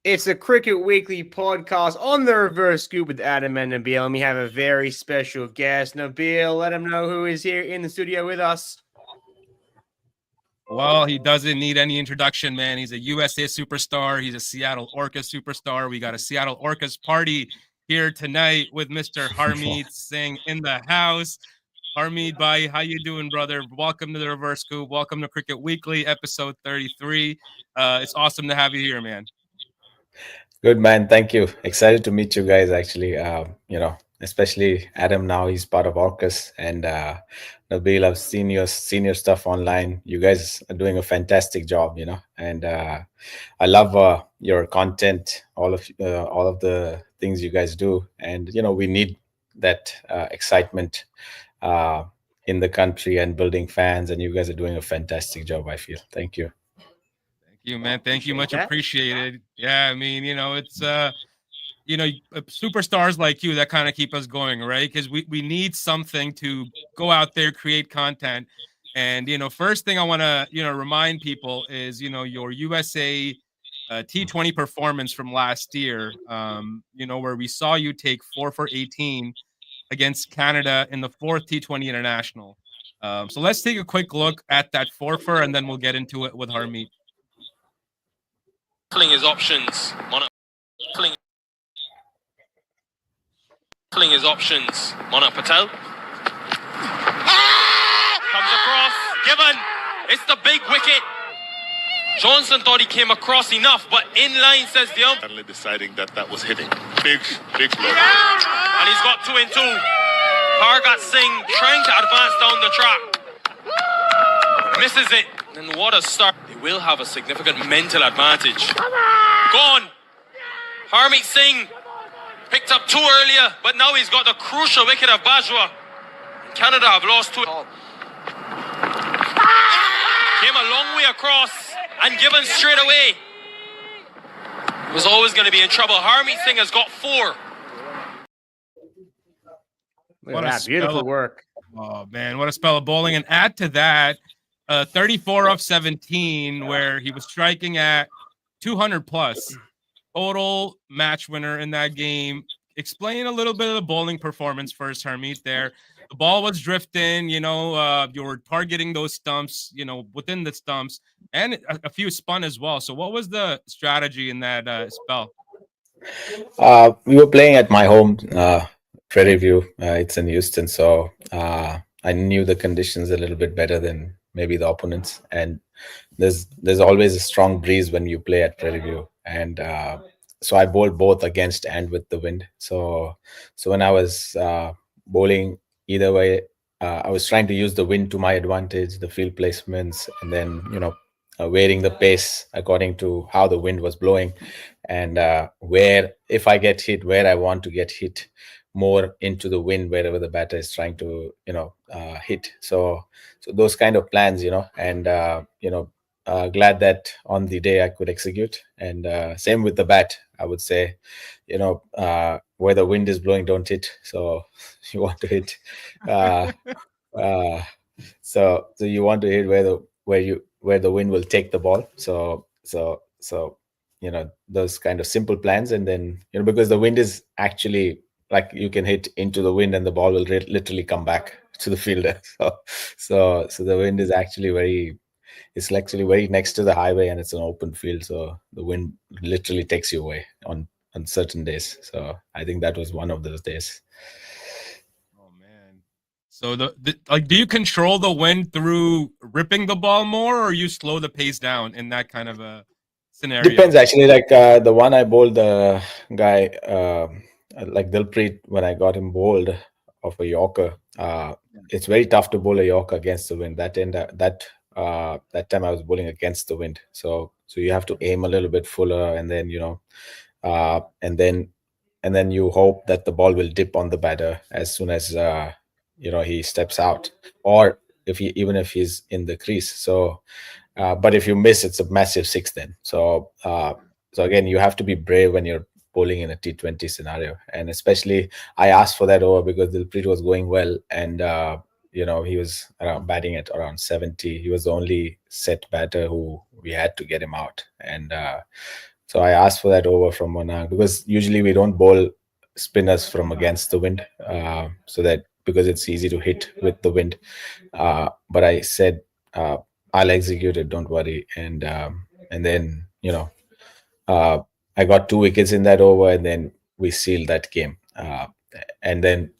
It's a Cricket Weekly podcast on the reverse scoop with Adam and Nabil, and we have a very special guest. Nabil, let him know who is here in the studio with us. Well, he doesn't need any introduction, man. He's a USA superstar. He's a Seattle Orcas superstar. We got a Seattle Orcas party here tonight with Mr. Harmeet Singh in the house. Harmeet, bye. How you doing, brother? Welcome to the Reverse Scoop. Welcome to Cricket Weekly, episode 33. It's awesome to have you here, man. Good, man. Thank you. Excited to meet you guys, actually. Especially Adam now. He's part of Orcas. And Nabil, I've seen your stuff online. You guys are doing a fantastic job, And I love your content, all of the things you guys do. And, we need that excitement in the country and building fans. And you guys are doing a fantastic job, I feel. Thank you. You, man. Thank you. Much appreciated. Yeah, I mean, it's superstars like you that kind of keep us going, right? Because we need something to go out there, create content. And first thing I want to remind people is your USA T20 performance from last year, where we saw you take 4 for 18 against Canada in the 4th T20 International. So let's take a quick look at that 4 for, and then we'll get into it with Harmeet. Pulling his options. Pulling his options. Monak Patel. Comes across. Given. It's the big wicket. Johnson thought he came across enough, but in line, says the ump. Suddenly deciding that was hitting. Big blow. And he's got 2 and 2. Harmeet Singh trying to advance down the track. Misses it. And what a start. They will have a significant mental advantage. Gone. Harmeet Singh picked up 2 earlier, but now he's got the crucial wicket of Bajwa. Canada have lost 2. Came a long way across and given straight away. Was always going to be in trouble. Harmeet Singh has got 4. Look at that. Beautiful work. Oh, man. What a spell of bowling. And add to that, 34 of 17, where he was striking at 200 plus. Total match winner in that game. Explain a little bit of the bowling performance first, Harmeet, there. The ball was drifting, you were targeting those stumps, within the stumps, and a few spun as well. So what was the strategy in that spell? We were playing at my home, Prairie View. It's in Houston, so I knew the conditions a little bit better than maybe the opponents, and there's always a strong breeze when you play at Prairie View, and so I bowled both against and with the wind. So when I was bowling either way, I was trying to use the wind to my advantage, the field placements, and then varying the pace according to how the wind was blowing, and where if I get hit, where I want to get hit more into the wind wherever the batter is trying to hit. So those kind of plans, and glad that on the day I could execute. And same with the bat, I would say, where the wind is blowing, don't hit. So you want to hit so you want to hit where the wind will take the ball. So those kind of simple plans. And then because the wind is actually, like, you can hit into the wind and the ball will literally come back to the fielder. So the wind is actually it's actually very next to the highway, and it's an open field. So the wind literally takes you away on certain days. So I think that was one of those days. Oh man! So do you control the wind through ripping the ball more, or you slow the pace down in that kind of a scenario? Depends, actually. Like the one I bowled, the guy like Dilpreet, when I got him bowled of a Yorker, it's very tough to bowl a Yorker against the wind. That time I was bowling against the wind, so you have to aim a little bit fuller, and then and then you hope that the ball will dip on the batter as soon as he steps out, or even if he's in the crease. So but if you miss, it's a massive 6 then. So again, you have to be brave when you're bowling in a T20 scenario. And especially I asked for that over because Dilpreet was going well, and he was batting at around 70. He was the only set batter who we had to get him out, and So I asked for that over from Monarch, because usually we don't bowl spinners from against the wind, so that because it's easy to hit with the wind. But I said, I'll execute it, don't worry. And then, uh, I got 2 wickets in that over, and then we sealed that game. And then,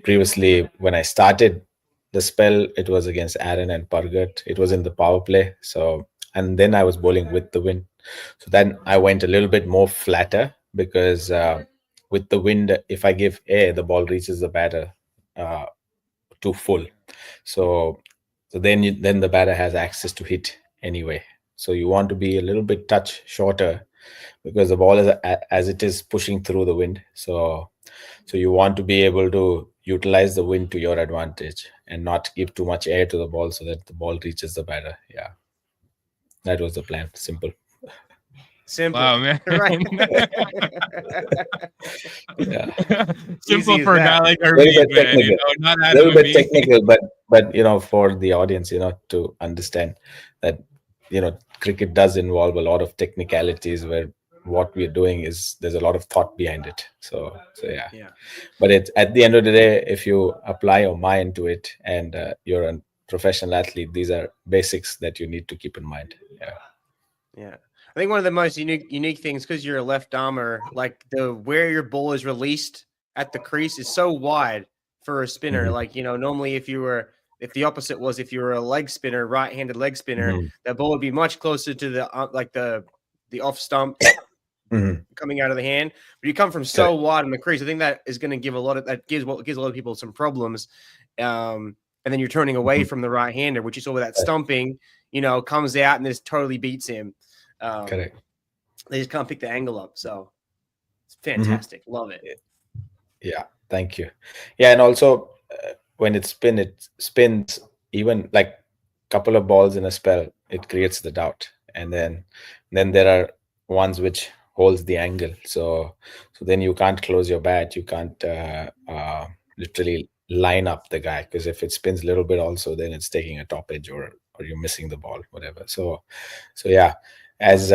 previously when I started the spell, it was against Aaron and Pargat. It was in the power play. So, and then I was bowling with the wind. So then I went a little bit more flatter, because with the wind, if I give air, the ball reaches the batter uh, too full. So then the batter has access to hit anyway. So you want to be a little bit touch shorter, because the ball is as it is pushing through the wind. So you want to be able to utilize the wind to your advantage and not give too much air to the ball, so that the ball reaches the batter. Yeah, that was the plan. Simple. Simple. Wow, man. Right. Yeah. Simple Easy as for a that. guy like Very Harmeet, bit man. technical. Not A Adam little and bit me. technical, but for the audience, to understand that cricket does involve a lot of technicalities, where what we're doing is there's a lot of thought behind it. So yeah. Yeah. But it's at the end of the day, if you apply your mind to it, and you're a professional athlete, these are basics that you need to keep in mind. Yeah. Yeah. I think one of the most unique things, because you're a left armer, like where your ball is released at the crease is so wide for a spinner. Mhm. Like, normally if you were a leg spinner, right-handed leg spinner, Mhm. that ball would be much closer to the off stump Mhm. coming out of the hand. But you come from so wide in the crease. I think that is going to give a lot of people some problems. And then you're turning away Mhm. from the right-hander, which you saw with that stumping, comes out and just totally beats him. Correct. They just can't pick the angle up. So it's fantastic. Love it. Yeah, thank you. Yeah, and also when it spins even like couple of balls in a spell, it creates the doubt, and then there are ones which holds the angle. So then you can't close your bat. You can't literally line up the guy, because if it spins a little bit, also then it's taking a top edge, or you're missing the ball, whatever. So yeah, as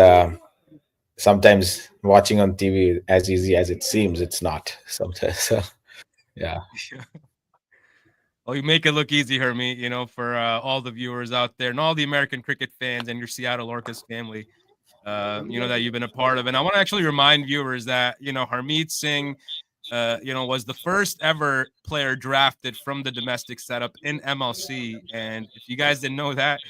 sometimes watching on TV, as easy as it seems, it's not sometimes. So, yeah. Well, you make it look easy, Hermie, for all the viewers out there and all the American cricket fans and your Seattle Orcas family, that you've been a part of. And I want to actually remind viewers that, Harmeet Singh, was the first ever player drafted from the domestic setup in MLC. And if you guys didn't know that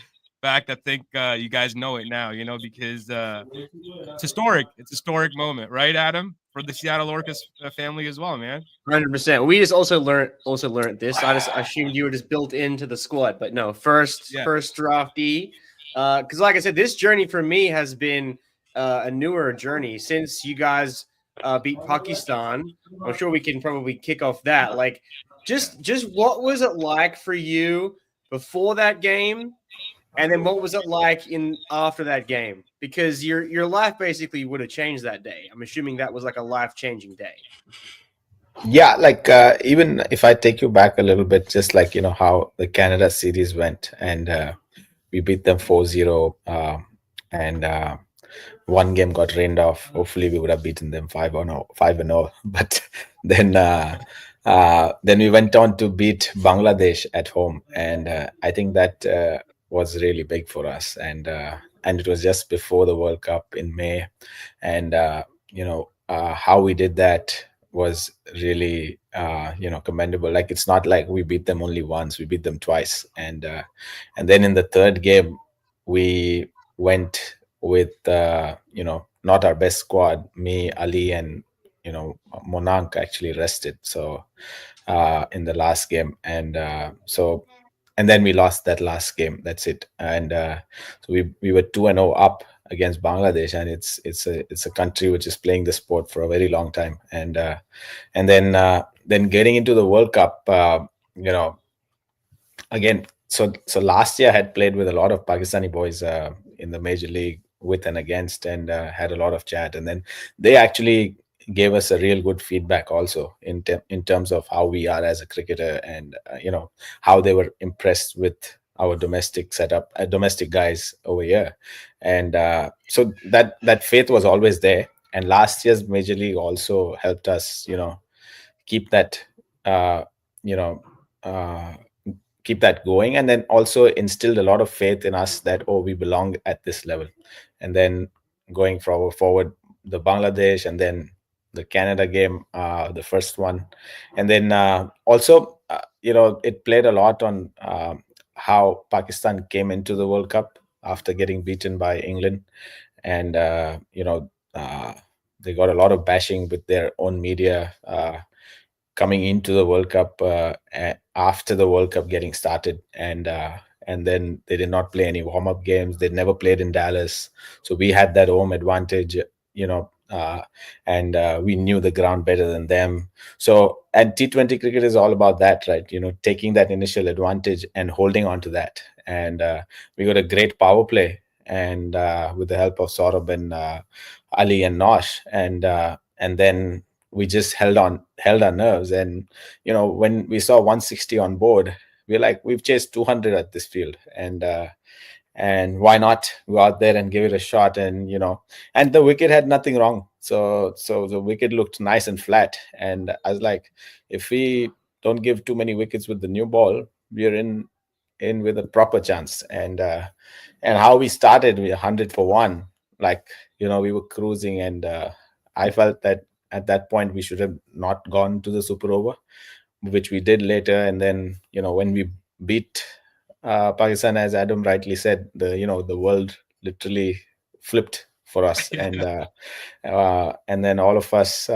fact, I think you guys know it now, because it's historic. It's a historic moment, right, Adam, for the Seattle Orcas family as well, man. 100%. We just also learned this. I just assumed you were just built into the squad, but no, first draftee. Because like I said, this journey for me has been a newer journey since you guys beat Pakistan. I'm sure we can probably kick off that. Like, just what was it like for you before that game, and then what was it like after that game? Because your life basically would have changed that day. I'm assuming that was like a life-changing day. Yeah, like even if I take you back a little bit, just like how the Canada series went, and we beat them 4-0, and one game got rained off. Hopefully we would have beaten them 5-0, but then we went on to beat Bangladesh at home, and I think that was really big for us. And it was just before the World Cup in May, and how we did that was really commendable. Like, it's not like we beat them only once, we beat them twice. And then in the third game we went with not our best squad. Me, Ali, and Monank actually rested, so in the last game. And then we lost that last game. That's it. And so we were 2-0 up against Bangladesh, and it's a country which is playing the sport for a very long time. And then getting into the World Cup, again. So last year I had played with a lot of Pakistani boys in the major league, with and against, and had a lot of chat. And then they actually gave us a real good feedback also in terms of how we are as a cricketer, and how they were impressed with our domestic setup, domestic guys over here, and so that faith was always there. And last year's major league also helped us, keep that, uh, you know, uh, keep that going, and then also instilled a lot of faith in us that, oh, we belong at this level. And then going forward, the Bangladesh, and then the Canada game, the first one, and then also it played a lot on how Pakistan came into the World Cup after getting beaten by England. And they got a lot of bashing with their own media coming into the World Cup, after the World Cup getting started, and then they did not play any warm up games. They never played in Dallas, so we had that home advantage, and we knew the ground better than them. So, and T20 cricket is all about that, right? Taking that initial advantage and holding on to that. And we got a great power play, and with the help of Saurabh and Ali and Nosh, and then we just held our nerves. And when we saw 160 on board, we're like, we've chased 200 at this field, and why not go out there and give it a shot? And and the wicket had nothing wrong, so the wicket looked nice and flat. And I was like, if we don't give too many wickets with the new ball, we're in with a proper chance. And how we started, we 100 for one, like we were cruising. And I felt that at that point we should have not gone to the super over, which we did later. And then when we beat Pakistan, as Adam rightly said, the world literally flipped for us. And then all of us, we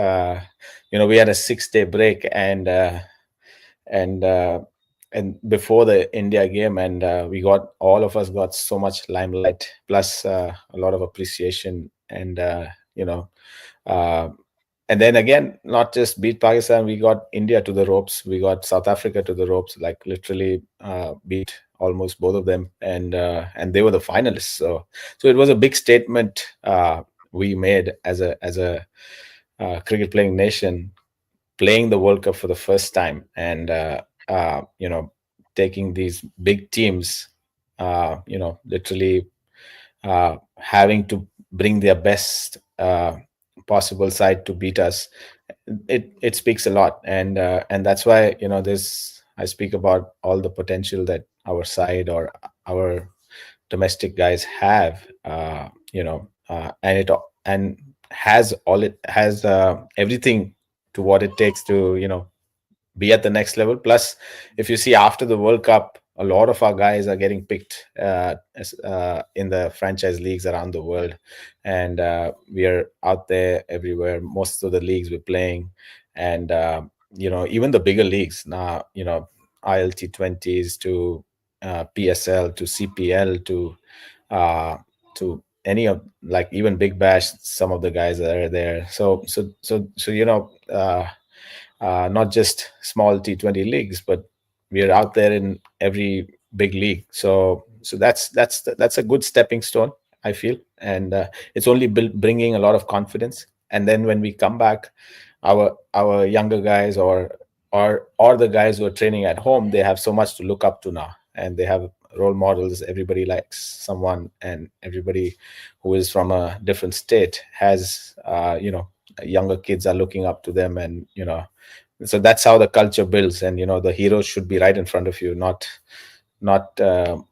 had a 6-day break, and before the India game, and all of us got so much limelight, plus a lot of appreciation. And uh, and then again, not just beat Pakistan, we got India to the ropes, we got South Africa to the ropes, like literally beat almost both of them, and they were the finalists. So it was a big statement we made as a cricket playing nation, playing the World Cup for the first time, and taking these big teams, literally having to bring their best possible side to beat us. It speaks a lot. And that's why this, I speak about all the potential that our side or our domestic guys have, and it has everything to what it takes to be at the next level. Plus, if you see after the World Cup, a lot of our guys are getting picked in the franchise leagues around the world, and we are out there everywhere. Most of the leagues we're playing, and even the bigger leagues now, ILT20s to PSL to CPL to any of, like, even Big Bash. Some of the guys that are there. Not just small T20 leagues, but we are out there in every big league. So that's a good stepping stone, I feel. And it's only bringing a lot of confidence. And then when we come back, our younger guys or the guys who are training at home, they have so much to look up to now, and they have role models. Everybody likes someone, and everybody who is from a different state has younger kids are looking up to them. And so that's how the culture builds. And the heroes should be right in front of you, not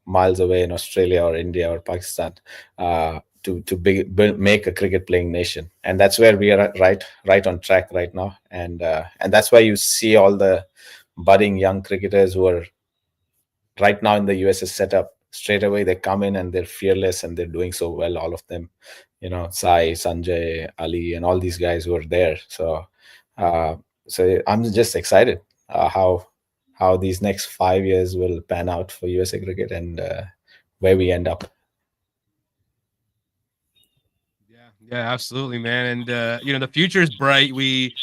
miles away in Australia or India or Pakistan, to make a cricket playing nation. And that's where we are right on track right now. And that's why you see all the budding young cricketers who are right now in the USS setup. Straight away they come in and they're fearless, and they're doing so well, all of them. Sai, Sanjay, Ali, and all these guys who are there. So I'm just excited how these next 5 years will pan out for USA Cricket, and where we end up. Yeah, absolutely, man. And the future is bright. We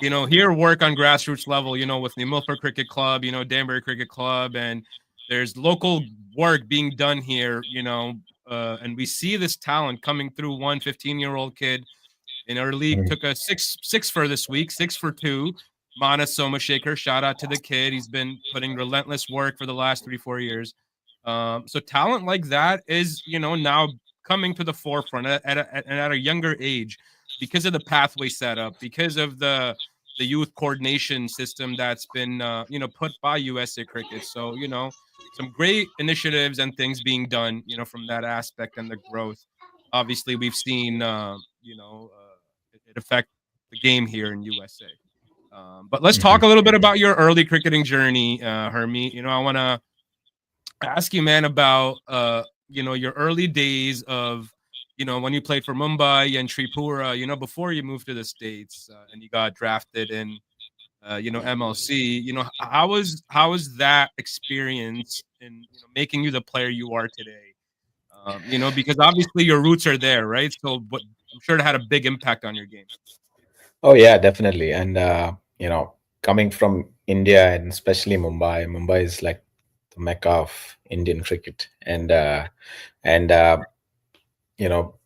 here work on grassroots level, with the Milford Cricket Club, Danbury Cricket Club, and there's local work being done here, and we see this talent coming through. 15-year-old kid in our league took a six for this week, 6 for 2. Manas Somashaker, shout out to the kid. He's been putting relentless work for the last 3-4 years. So talent like that is, now coming to the forefront at a younger age because of the pathway setup, because of the youth coordination system that's been, put by USA Cricket. So, some great initiatives and things being done, from that aspect and the growth. Obviously, we've seen, it affect the game here in USA. But let's talk a little bit about your early cricketing journey, Harmeet. I want to ask you, man, about your early days of when you played for Mumbai and Tripura, before you moved to the States, and you got drafted in MLC. How was that experience in making you the player you are today? Because obviously your roots are there, right? So but I'm sure it had a big impact on your game. Oh yeah, definitely. And coming from India and especially Mumbai is like the mecca of Indian cricket. And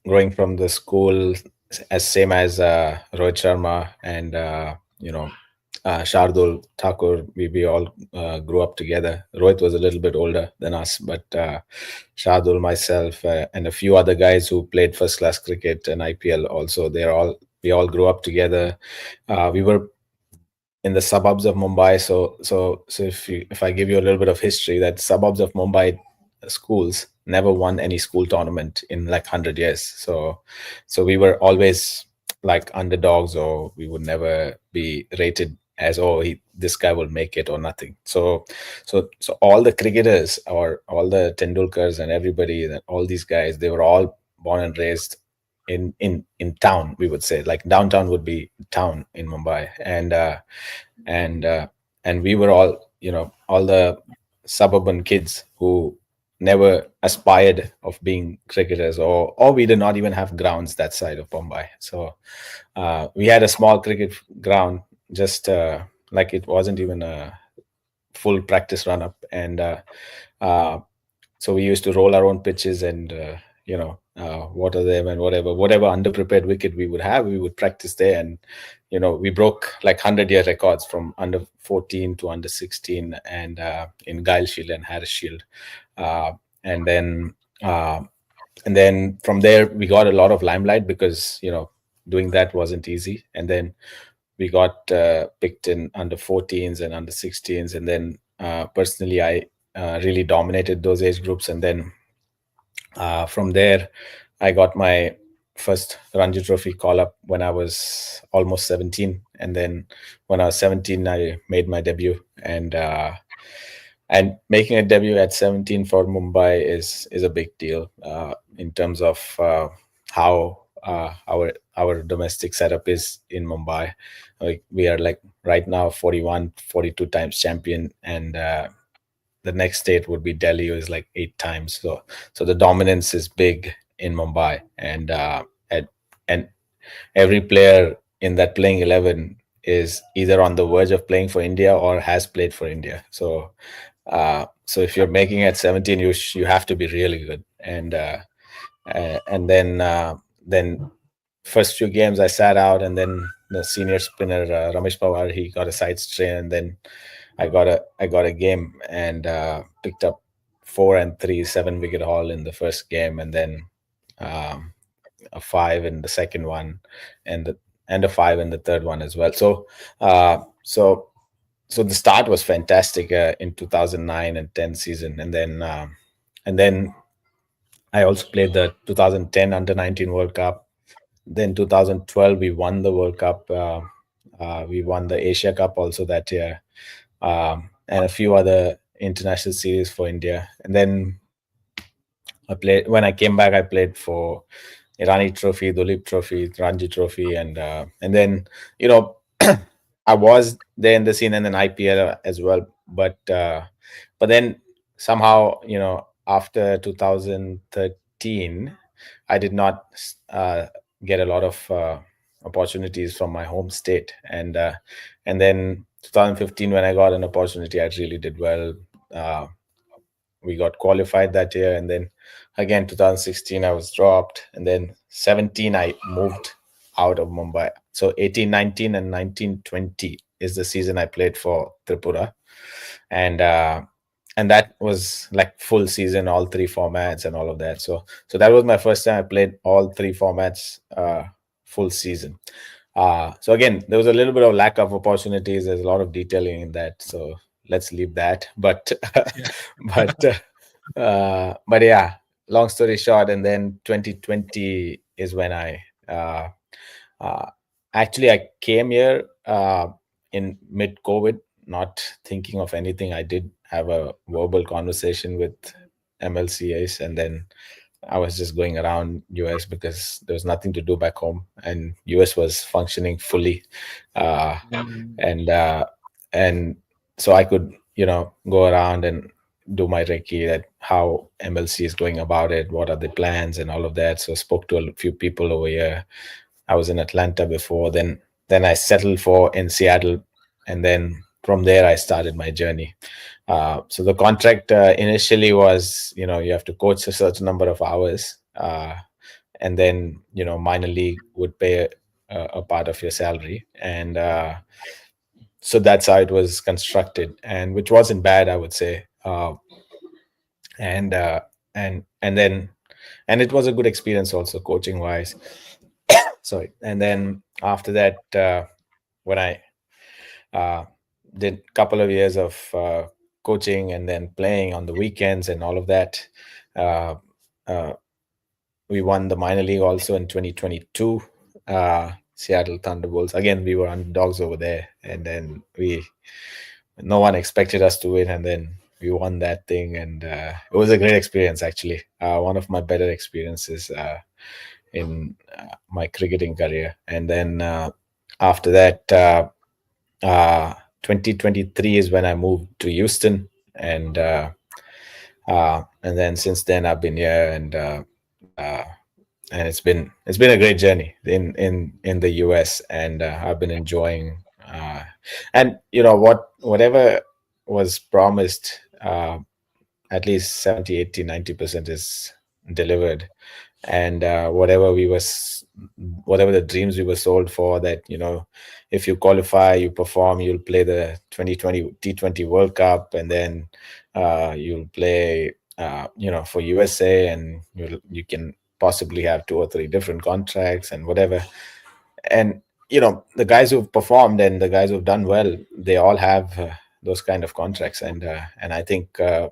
growing from the school as same as Rohit Sharma and Shardul Thakur, we all grew up together. Rohit was a little bit older than us, but Shardul, myself, and a few other guys who played first class cricket and IPL also, we all grew up together. We were in the suburbs of Mumbai. So if I give you a little bit of history, that suburbs of Mumbai schools never won any school tournament in like 100 years. So we were always like underdogs, or we would never be rated as, oh, this guy will make it or nothing. So all the cricketers or all the Tendulkars and everybody, that all these guys, they were all born and raised in town, we would say. Like downtown would be town in Mumbai. And we were all, all the suburban kids who never aspired of being cricketers, or we did not even have grounds that side of Mumbai. So we had a small cricket ground, just like it wasn't even a full practice run up. And so we used to roll our own pitches and water them, and whatever underprepared wicket we would have, we would practice there. And we broke like 100-year records from under 14 to under 16, and in Guile Shield and Harris Shield. And then from there we got a lot of limelight, because doing that wasn't easy. And then we got picked in under 14s and under 16s, and then personally I really dominated those age groups. And then from there I got my first Ranji Trophy call up when I was almost 17, and then when I was 17 I made my debut. And making a debut at 17 for Mumbai is a big deal in terms of how our domestic setup is in Mumbai. Like, we are like right now 42 times champion, and the next state would be Delhi, who is like 8 times. So the dominance is big in Mumbai, and every player in that playing 11 is either on the verge of playing for India or has played for India. So if you're making at 17, you have to be really good. And then first few games I sat out, and then the senior spinner Ramesh Pawar, he got a side strain, and then I got a game and picked up 4 and 3, 7-wicket haul in the first game, and then a 5 in the second one, and a 5 in the third one as well. So the start was fantastic in 2009 and 10 season, and then I also played the 2010 Under-19 World Cup. Then 2012 we won the World Cup. We won the Asia Cup also that year, and a few other international series for India. And then when I came back, I played for Irani Trophy, Dulip Trophy, Ranji Trophy, and then I was there in the scene, and then IPL as well. But then somehow, after 2013, I did not get a lot of opportunities from my home state, and then 2015, when I got an opportunity, I really did well. We got qualified that year, and then again 2016 I was dropped, and then 17 I moved out of Mumbai. So 18, 19 and 19, 20 is the season I played for Tripura, and and that was like full season, all three formats and all of that. So that was my first time I played all three formats full season. So again, there was a little bit of lack of opportunities. There's a lot of detailing in that, so let's leave that. But Yeah. but yeah, long story short, and then 2020 is when I uh, actually I came here in mid COVID, not thinking of anything. I did have a verbal conversation with MLCAs, and then I was just going around US because there was nothing to do back home, and US was functioning fully, uh, Mm. and uh, and so I could go around and do my recce at how MLC is going about it, what are the plans, and all of that. So I spoke to a few people over here. I was in Atlanta before, then I settled for in Seattle, and then from there I started my journey. So the contract initially was, you have to coach a certain number of hours, and then minor league would pay a part of your salary, and so that's how it was constructed, and which wasn't bad, I would say. And and then and it was a good experience also coaching wise. Sorry. And then after that, when I uh, did a couple of years of coaching and then playing on the weekends and all of that. Uh, uh, we won the minor league also in 2022. Seattle Thunderbolts. Again, we were underdogs over there, and then no one expected us to win, and then we won that thing, and it was a great experience actually. One of my better experiences in my cricketing career. And then after that. 2023 is when I moved to Houston, and then since then I've been here, uh, and it's been a great journey in the US, and I've been enjoying. And whatever was promised, at least 70, 80, 90% is delivered, and whatever the dreams we were sold for, that if you qualify, you perform, you'll play the 2020 T20 World Cup, and then you'll play for USA, and you can possibly have two or three different contracts and whatever. And the guys who've performed and the guys who've done well, they all have those kind of contracts, and I think that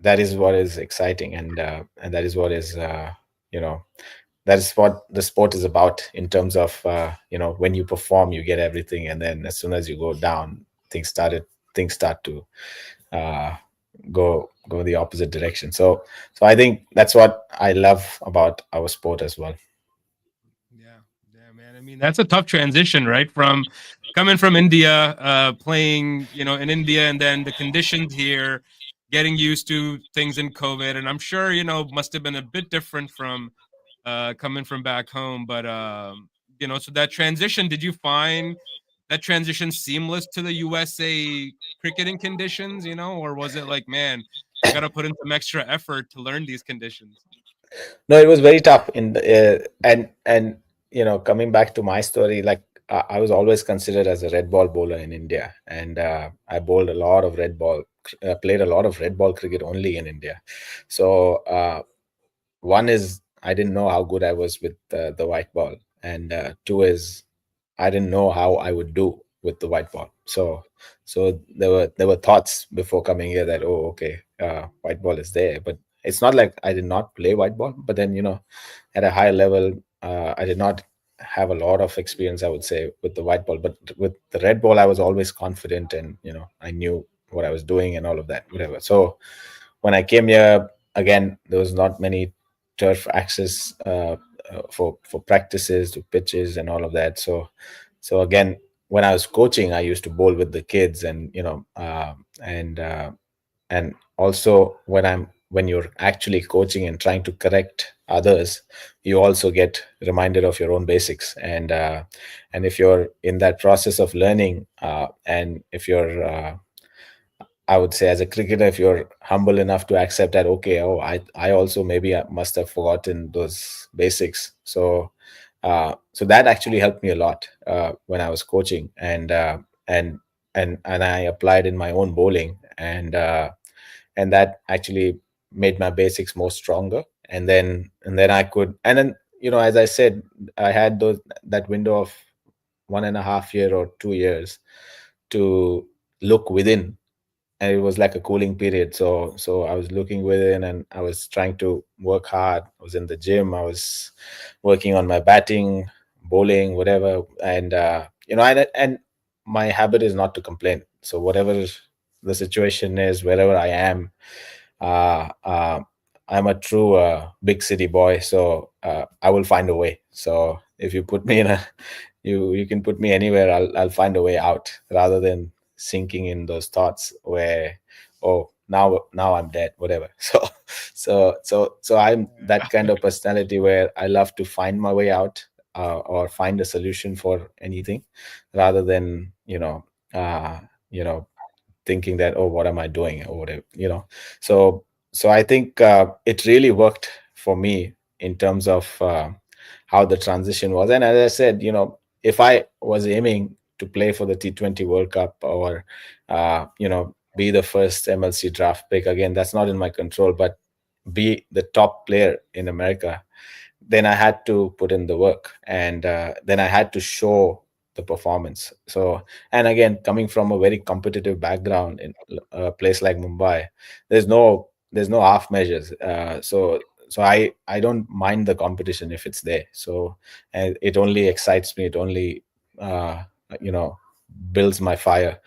is what is exciting, and that is what is you know that is what the sport is about, in terms of when you perform, you get everything, and then as soon as you go down, things start to uh, go the opposite direction. So I think that's what I love about our sport as well. Yeah, man. I mean, that's a tough transition, right? From coming from India, playing, in India, and then the conditions here, getting used to things in COVID, and I'm sure, must have been a bit different from coming from back home. But so that transition, did you find that transition seamless to the USA cricketing conditions? Or was it like, man, I got to put in some extra effort to learn these conditions? No, it was very tough in the and coming back to my story, like I was always considered as a red ball bowler in India, and I bowled a lot of red ball, played a lot of red ball cricket only in India. So one is, I didn't know how good I was with the white ball, and two is, I didn't know how I would do with the white ball. So there were thoughts before coming here that, oh, okay, white ball is there, but it's not like I did not play white ball. But then at a high level, I did not have a lot of experience, I would say, with the white ball. But with the red ball, I was always confident, and I knew what I was doing and all of that, whatever. So when I came here, again, there was not many turf access for practices to pitches and all of that. So again, when I was coaching, I used to bowl with the kids, and and also when you're actually coaching and trying to correct others, you also get reminded of your own basics, and if you're in that process of learning, and if you're I would say, as a cricketer, if you're humble enough to accept that, okay, oh, I also maybe I must have forgotten those basics. So that actually helped me a lot when I was coaching, and and I applied in my own bowling, and that actually made my basics more stronger. And then I could, and then, as I said, I had that window of 1.5 year or 2 years to look within, and it was like a cooling period. So I was looking within, and I was trying to work hard. I was in the gym, I was working on my batting, bowling, whatever. And and my habit is not to complain. So whatever the situation is, wherever I am, uh, uh, I'm a true big city boy, so I will find a way. So if you put me in a, you can put me anywhere. I'll find a way out, rather than sinking in those thoughts where, oh, now I'm dead, whatever. So I'm that kind of personality where I love to find my way out, or find a solution for anything, rather than uh, you know thinking that, oh, what am I doing, or whatever. So I think it really worked for me in terms of how the transition was. And as I said, if I was aiming to play for the T20 World Cup, or be the first MLC draft pick, again, that's not in my control, but be the top player in America, then I had to put in the work, and then I had to show the performance. So, and again, coming from a very competitive background in a place like Mumbai, there's no half measures. So I don't mind the competition if it's there. So, and it only excites me. It only uh, you know builds my fire.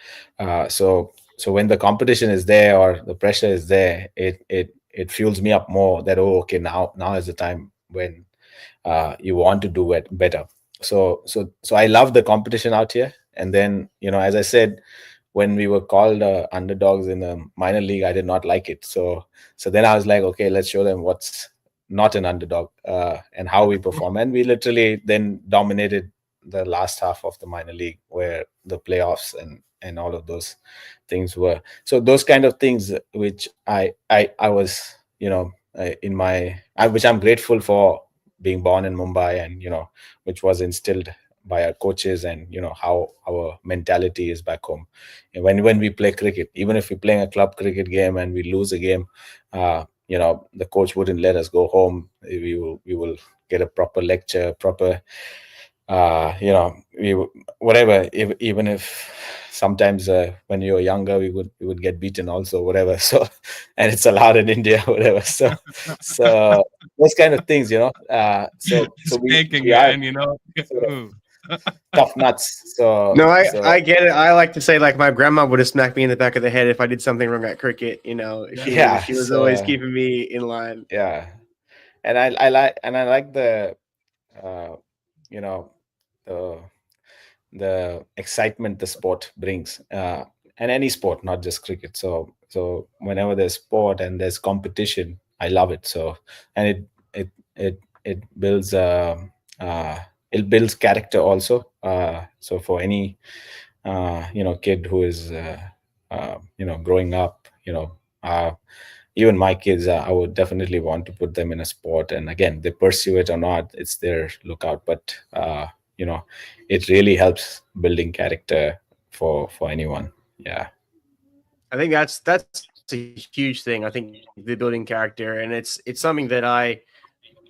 So when the competition is there, or the pressure is there, it fuels me up more, that, oh, okay, now is the time when you want to do it better. So I love the competition out here. And then, as I said, when we were called underdogs in the minor league, I did not like it. So then I was like, okay, let's show them what's not an underdog, and how we perform. And we literally then dominated the last half of the minor league, where the playoffs and all of those things were. So those kind of things, which I was, which I'm grateful for, being born in Mumbai, and which was instilled by our coaches, and how our mentality is back home. And when we play cricket, even if we're playing a club cricket game and we lose a game, the coach wouldn't let us go home. We will get a proper lecture, proper whatever. Even if sometimes when you were younger, we would get beaten also, whatever. So, and it's allowed in India, whatever. So those kind of things, so we are, so tough nuts. So No, I get it. I like to say, like, my grandma would have smacked me in the back of the head if I did something wrong at cricket. She was always keeping me in line. Yeah, and I like the you know the the excitement the sport brings, and any sport, not just cricket. So whenever there's sport and there's competition, I love it. So, and it builds uh, it builds character also. So for any kid who is growing up, even my kids, I would definitely want to put them in a sport. And again, they pursue it or not, it's their lookout. But it really helps building character for anyone. Yeah. I think that's a huge thing. I think the building character, and it's something that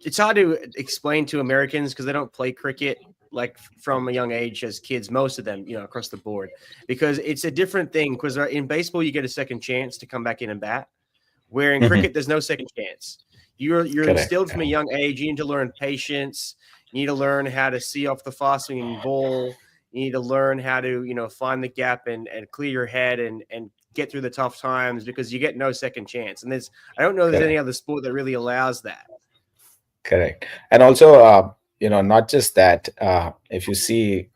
it's hard to explain to Americans, because they don't play cricket like from a young age as kids, most of them, across the board, because it's a different thing. Because in baseball, you get a second chance to come back in and bat, where in cricket, there's no second chance. You're Correct. instilled from a young age. You need to learn patience. You need to learn how to see off the fast swinging ball. You need to learn how to, find the gap and clear your head and get through the tough times, because you get no second chance. And I don't know there's any other sport that really allows that. Correct. And also, not just that, if you see,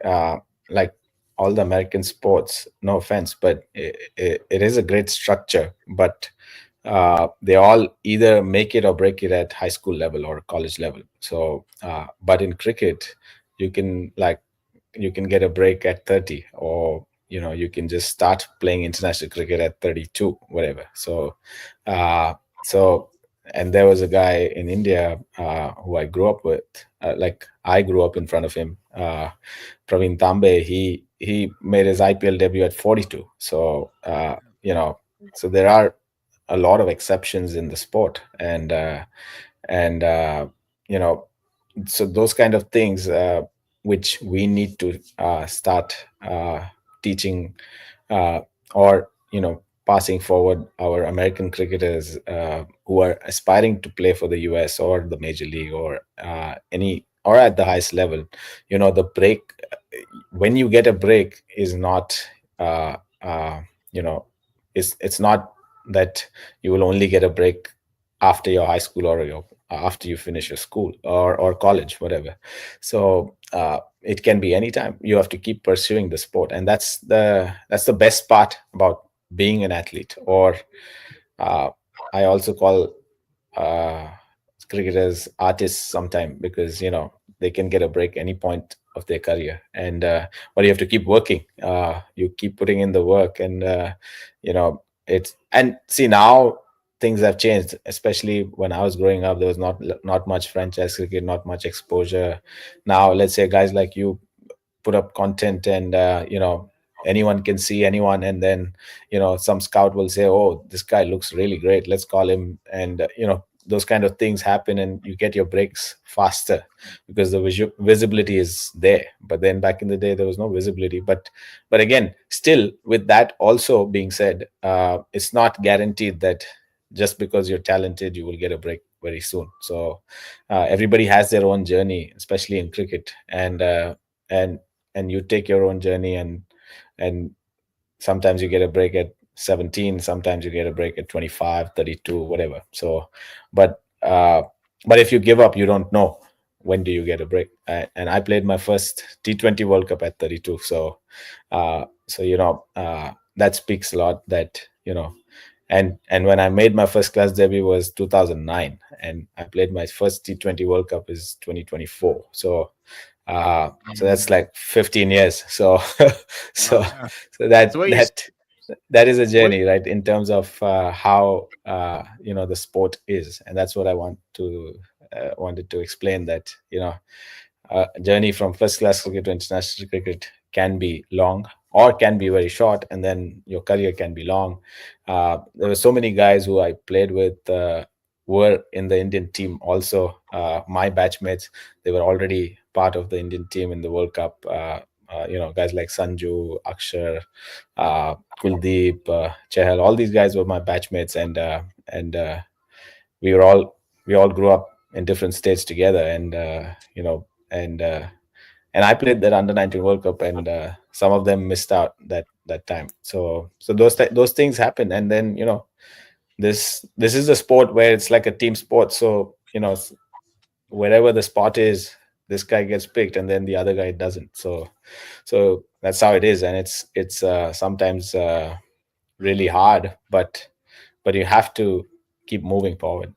like all the American sports, no offense, but it is a great structure, but they all either make it or break it at high school level or college level. So, but in cricket, you can get a break at 30, or you can just start playing international cricket at 32, whatever. So and there was a guy in India who I grew up with. I grew up in front of him, Praveen Tambe, he made his IPL debut at 42. So so there are a lot of exceptions in the sport, and so those kind of things which we need to start teaching, or passing forward our American cricketers who are aspiring to play for the US or the major league, or any, or at the highest level. The break, when you get a break, is not uh, uh, you know it's not that you will only get a break after your high school, or after you finish your school, or college, whatever. So it can be anytime. You have to keep pursuing the sport, and that's the best part about being an athlete. Or uh, I also call uh, cricketers artists sometimes, because they can get a break any point of their career, and but you have to keep working. You keep putting in the work, and it's, and see, now things have changed. Especially when I was growing up, there was not much franchise cricket, not much exposure. Now, let's say guys like you put up content, and anyone can see anyone, and then some scout will say, oh, this guy looks really great, let's call him. And those kind of things happen, and you get your breaks faster because the visibility is there. But then back in the day, there was no visibility. But again, still, with that also being said, it's not guaranteed that just because you're talented you will get a break very soon. So everybody has their own journey, especially in cricket, and and you take your own journey, and sometimes you get a break at 17, sometimes you get a break at 25, 32, whatever. So but if you give up, you don't know when do you get a break. And I played my first T20 World Cup at 32. So that speaks a lot, that and when I made my first class debut was 2009, and I played my first T20 World Cup is 2024. So that's like 15 years. So so yeah. so that So what that is a journey, right, in terms of how the sport is. And that's what I wanted to explain, that a journey from first class cricket to international cricket can be long, or can be very short, and then your career can be long. There were so many guys who I played with, were in the Indian team also. My batchmates, they were already part of the Indian team in the World Cup. Guys like Sanju, Akshar, Kuldeep, Chahal, all these guys were my batchmates, and we all grew up in different states together, and I played that under 19 World Cup, and some of them missed out that time. So those things happen, and then this is a sport where it's like a team sport. So wherever the spot is, this guy gets picked, and then the other guy doesn't. So that's how it is, and it's sometimes really hard, but you have to keep moving forward.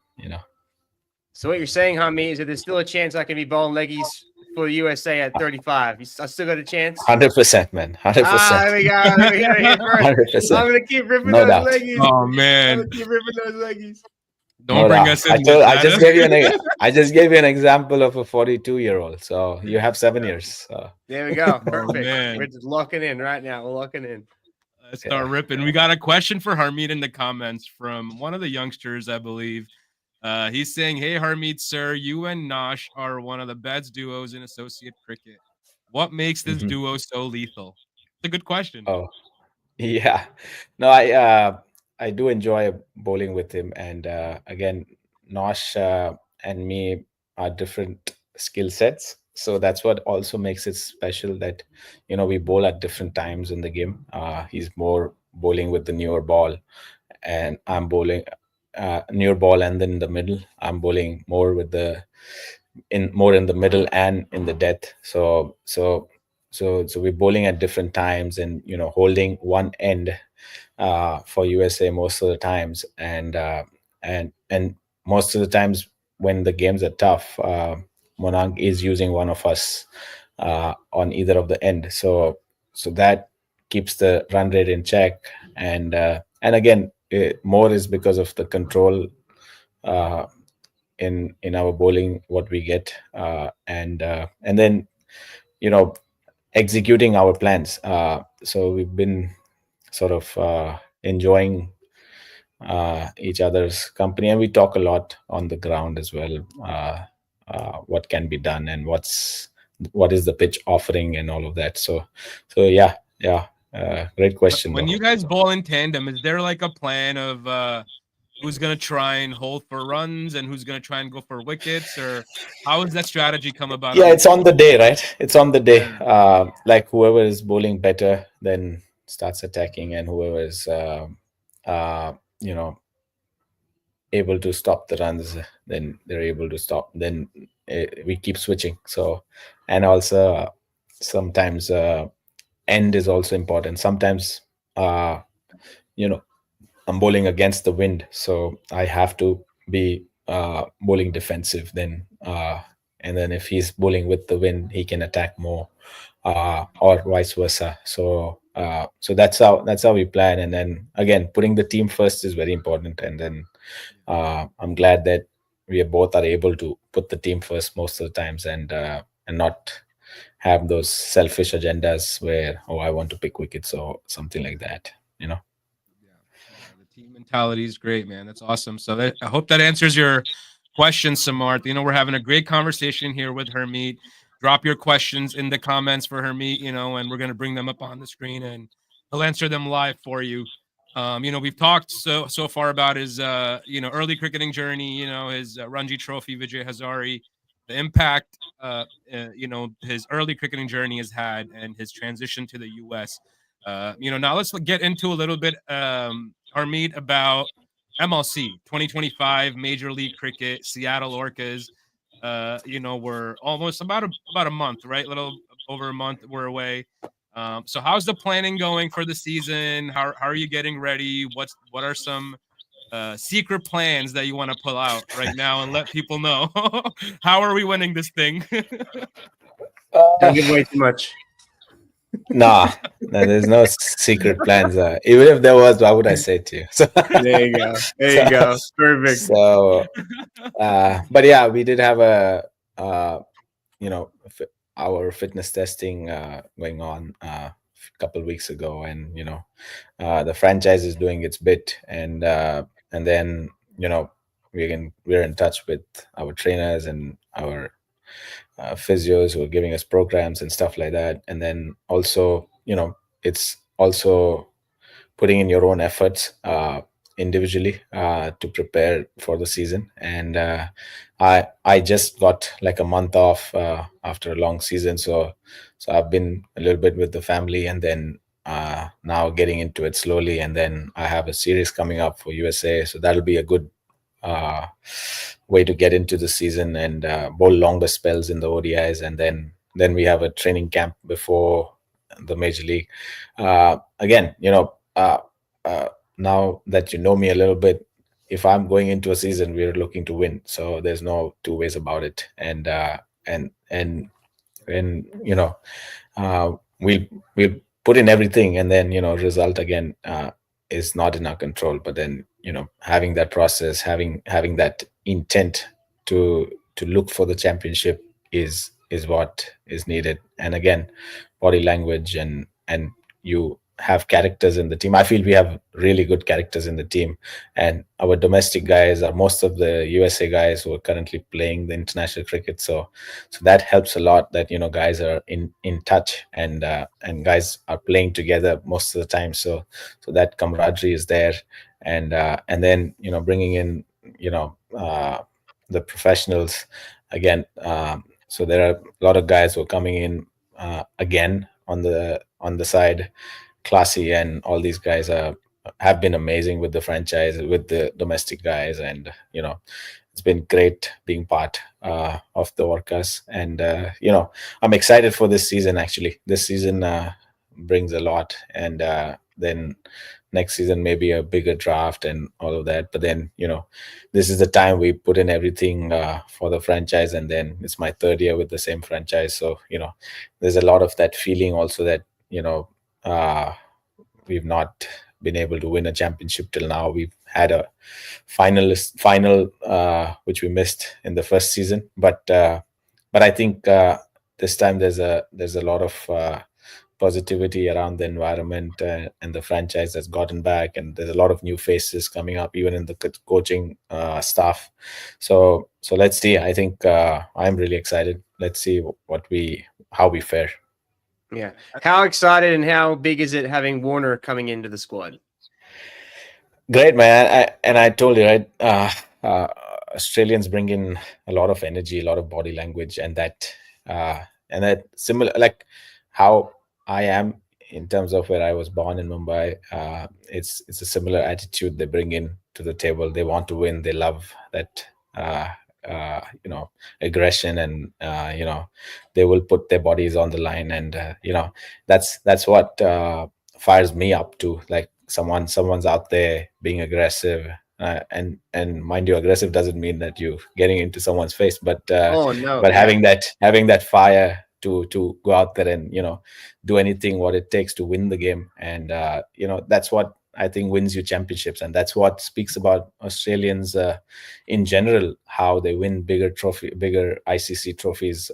So what you're saying, Hamid, is that there's still a chance I can be bowling leggies for the USA at 35. I still got a chance. 100%, man. 100%. There we go. We got it here first. 100%. I'm gonna keep ripping No those doubt. leggies. Oh I'm man, gonna keep ripping those leggies. don't No bring doubt. us in with I just that. gave you I just gave you an example of a 42-year-old. So you have 7 years. So. There we go. Perfect. man. We're just locking in right now. We're locking in. Let's start ripping. We got a question for Harmeet in the comments from one of the youngsters, I believe. He's saying, "Hey Harmeet, sir, you and Nosh are one of the best duos in associate cricket. What makes this duo so lethal?" It's a good question. Oh, yeah. No, I do enjoy bowling with him, and again, Nosh and me are different skill sets. So that's what also makes it special, that we bowl at different times in the game. He's more bowling with the newer ball, and I'm bowling near ball, and then in the middle I'm bowling more with more in the middle and in the death. So we're bowling at different times, and holding one end for USA most of the times, and most of the times when the games are tough, Monang is using one of us on either of the end. So that keeps the run rate in check, and again, more is because of the control uh, in our bowling, what we get, and then executing our plans. So we've been sort of enjoying each other's company, and we talk a lot on the ground as well. What can be done, and what is the pitch offering, and all of that. So yeah. Great question, When though. you guys bowl in tandem, is there like a plan of who's gonna try and hold for runs and who's gonna try and go for wickets, or how does that strategy come about? Yeah, it's on the day, right? It's on the day. Yeah. Like whoever is bowling better then starts attacking, and whoever is you know able to stop the runs, then they're able to stop. Then we keep switching. So, and also sometimes end is also important. Sometimes you know I'm bowling against the wind, so I have to be bowling defensive. Then and then if he's bowling with the wind, he can attack more, or vice versa. So that's how we plan. And then again, putting the team first is very important. And then I'm glad that we both are able to put the team first most of the times, and not have those selfish agendas where, oh, I want to pick wickets or something like that. Yeah, the team mentality is great, man. That's awesome. So I hope that answers your question, Samarth. We're having a great conversation here with Harmeet. Drop your questions in the comments for Harmeet, and we're going to bring them up on the screen and he'll answer them live for you. We've talked so far about his, early cricketing journey, his Ranji Trophy, Vijay Hazare, the impact, his early cricketing journey has had, and his transition to the U.S. Now let's get into a little bit, Harmeet, about MLC 2025 Major League Cricket, Seattle Orcas. We're almost about a month, right? A little over a month we're away. So how's the planning going for the season? How are you getting ready? What are some secret plans that you want to pull out right now and let people know? How are we winning this thing? Don't give away too much. Nah, there's no secret plans. Even if there was, why would I say it to you? So, There you go. There you go. Perfect. So, but yeah, we did have our fitness testing going on a couple of weeks ago, and the franchise is doing its bit, and then we're in touch with our trainers and our physios who are giving us programs and stuff like that. And then also, it's also putting in your own efforts individually to prepare for the season. And I just got like a month off after a long season, so I've been a little bit with the family, and then now getting into it slowly. And then I have a series coming up for USA, so that'll be a good way to get into the season and bowl longer spells in the ODIs. And then we have a training camp before the major league. Again, now that you know me a little bit, if I'm going into a season, we're looking to win. So there's no two ways about it. And we'll put in everything, and then result again is not in our control. But then having that process, having that intent to look for the championship is what is needed. And again, body language, and you have characters in the team. I feel we have really good characters in the team, and our domestic guys are most of the USA guys who are currently playing the international cricket. So that helps a lot, that guys are in touch, and guys are playing together most of the time. So that camaraderie is there. And then bringing in the professionals again. So there are a lot of guys who are coming in again on the side. Classy and all these guys have been amazing with the franchise, with the domestic guys, and it's been great being part of the Orcas. And I'm excited for this season. Actually, this season brings a lot, and then next season maybe a bigger draft and all of that. But then this is the time we put in everything for the franchise, and then it's my third year with the same franchise. So there's a lot of that feeling also, that we've not been able to win a championship till now. We've had a final which we missed in the first season, but I think this time there's a lot of positivity around the environment, and the franchise has gotten back, and there's a lot of new faces coming up even in the coaching staff. So let's see. I think I'm really excited. Let's see how we fare. Yeah. How excited and how big is it having Warner coming into the squad? Great, man. I told you, right? Australians bring in a lot of energy, a lot of body language, and that similar, like how I am in terms of where I was born in Mumbai. It's a similar attitude they bring in to the table. They want to win. They love that, aggression, and they will put their bodies on the line, and that's what fires me up to, like someone's out there being aggressive, and mind you, aggressive doesn't mean that you getting into someone's face, but Oh no. but Yeah. having that fire to go out there and do anything what it takes to win the game, and that's what I think wins you championships, and that's what speaks about Australians in general, how they win bigger ICC trophies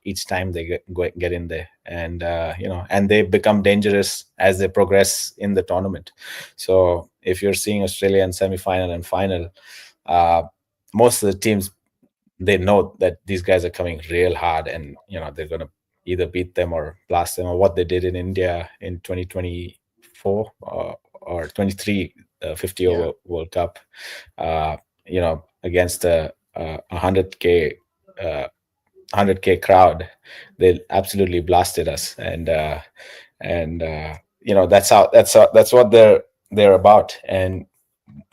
each time they get in there, and and they become dangerous as they progress in the tournament. So if you're seeing Australia in semi-final and final, most of the teams, they know that these guys are coming real hard, and they're going to either beat them or blast them, or what they did in India in 2024 or 23 50 over World Cup, against a 100k crowd. They absolutely blasted us, and that's what they're about. And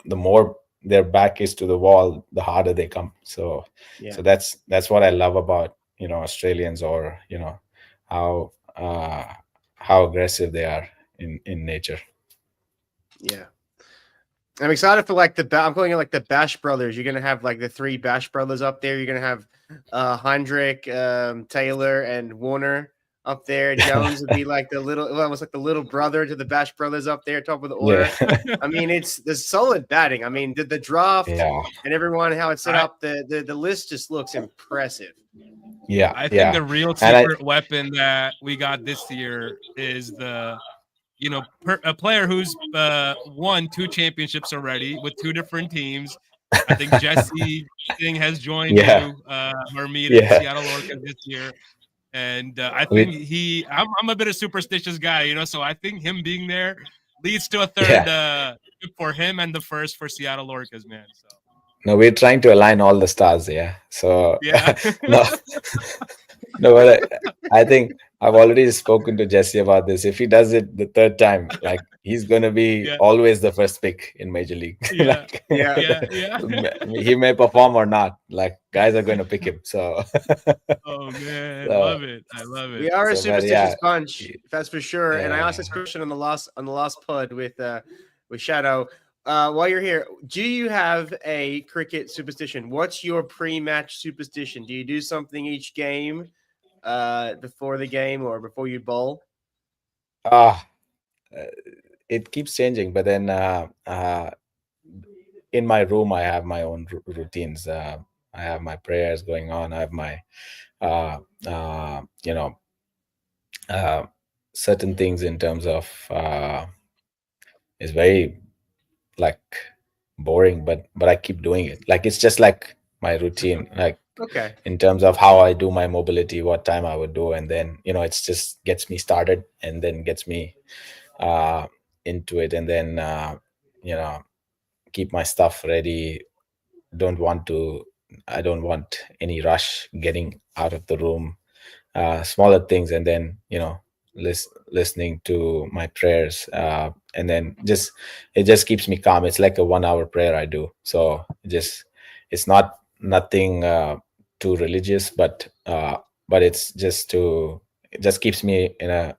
the more their back is to the wall, the harder they come. So that's what I love about Australians, or how aggressive they are in nature. Yeah. I'm excited for I'm calling it like the Bash Brothers. You're gonna have like the three Bash Brothers up there. You're gonna have Heinrich, Taylor, and Warner up there. Jones would be like almost like the little brother to the Bash Brothers up there, top of the order. Yeah. I mean, it's the solid batting. I mean, the draft and everyone how it's set up, the list just looks impressive. Yeah, I think the real secret weapon that we got this year is a player who's won 2 championships already with 2 different teams. I think Jesse Singh has joined you, Harmeet, at Seattle Orcas this year. And I think I'm a bit of superstitious guy, so I think him being there leads to a third for him and the first for Seattle Orcas, man. So. No, we're trying to align all the stars, So no, but I think I've already spoken to Jesse about this. If he does it the third time, like, he's gonna be always the first pick in Major League. He may perform or not. Like, guys are going to pick him. So. Oh man, I love it. We are a superstitious bunch, that's for sure. And I asked this question on the last pod with Shadow. While you're here, do you have a cricket superstition? What's your pre-match superstition? Do you do something each game, before the game or before you bowl? It keeps changing, but then in my room I have my own routines. I have my prayers going on. I have my certain things in terms of it's very like boring, but I keep doing it. Like, it's just like my routine, like in terms of how I do my mobility, what time I would do, and then it's just gets me started and then gets me into it, and then keep my stuff ready. I don't want any rush getting out of the room. Smaller things, and then listening to my prayers, and then it just keeps me calm. It's like a 1-hour prayer I do, so it's not nothing too religious, but it just keeps me in a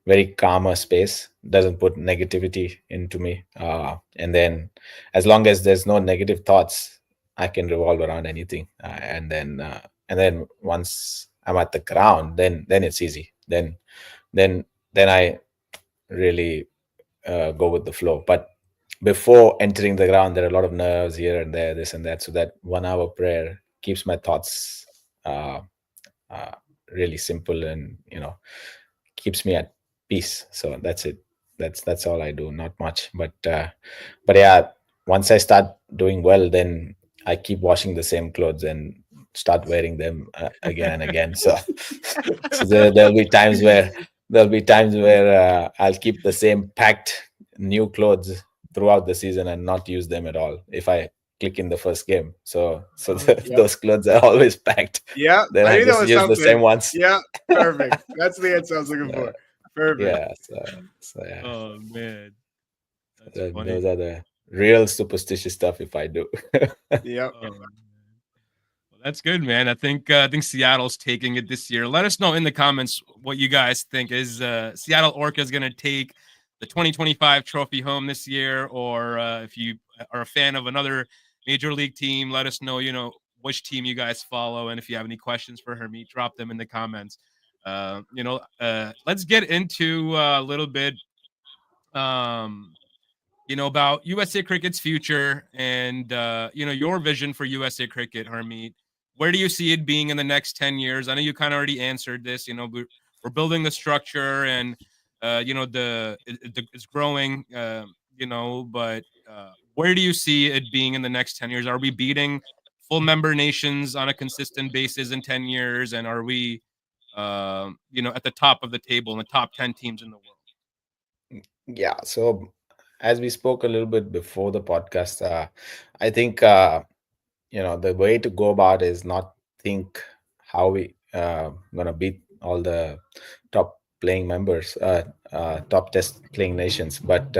very calmer space, doesn't put negativity into me, and then as long as there's no negative thoughts, I can revolve around anything, and then once I'm at the ground, then it's easy. Then I really go with the flow. But before entering the ground, there are a lot of nerves here and there, this and that. So that 1-hour prayer keeps my thoughts really simple, and keeps me at peace. So that's it. That's all I do. Not much, but yeah. Once I start doing well, then I keep washing the same clothes and start wearing them again and again. So so there'll be times where I'll keep the same packed new clothes throughout the season and not use them at all if I click in the first game. So Yep. those clothes are always packed. Yeah, Then I I knew that just was use the same something. ones. Yeah, perfect. That's the answer I was looking Uh, for. Perfect. yeah. So yeah, Oh man, that's funny. those are the real superstitious stuff if I do. Yep. Oh, man. Well, that's good, man. I think Seattle's taking it this year. Let us know in the comments what you guys think. Is Seattle Orcas going to take the 2025 trophy home this year, or if you are a fan of another major league team, let us know. Which team you guys follow, and if you have any questions for Harmeet, drop them in the comments. Let's get into a little bit. Um, about USA Cricket's future and, your vision for USA Cricket, Harmeet. Where do you see it being in the next 10 years? I know you kind of already answered this. We're building the structure and, it's growing, but where do you see it being in the next 10 years? Are we beating full member nations on a consistent basis in 10 years? And are we, at the top of the table in the top 10 teams in the world? Yeah. So as we spoke a little bit before the podcast, I think the way to go about is not think how we gonna beat all the top playing members, top test playing nations, but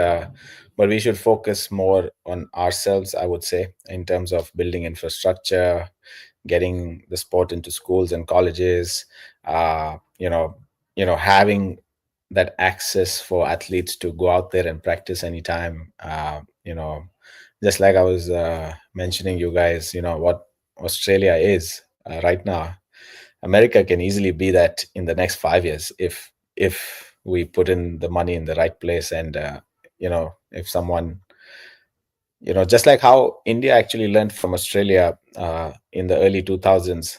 we should focus more on ourselves, I would say, in terms of building infrastructure, getting the sport into schools and colleges, uh, you know having that access for athletes to go out there and practice anytime. Just like I was mentioning, you guys, what Australia is right now. America can easily be that in the next 5 years if we put in the money in the right place, and if someone, just like how India actually learned from Australia in the early 2000s,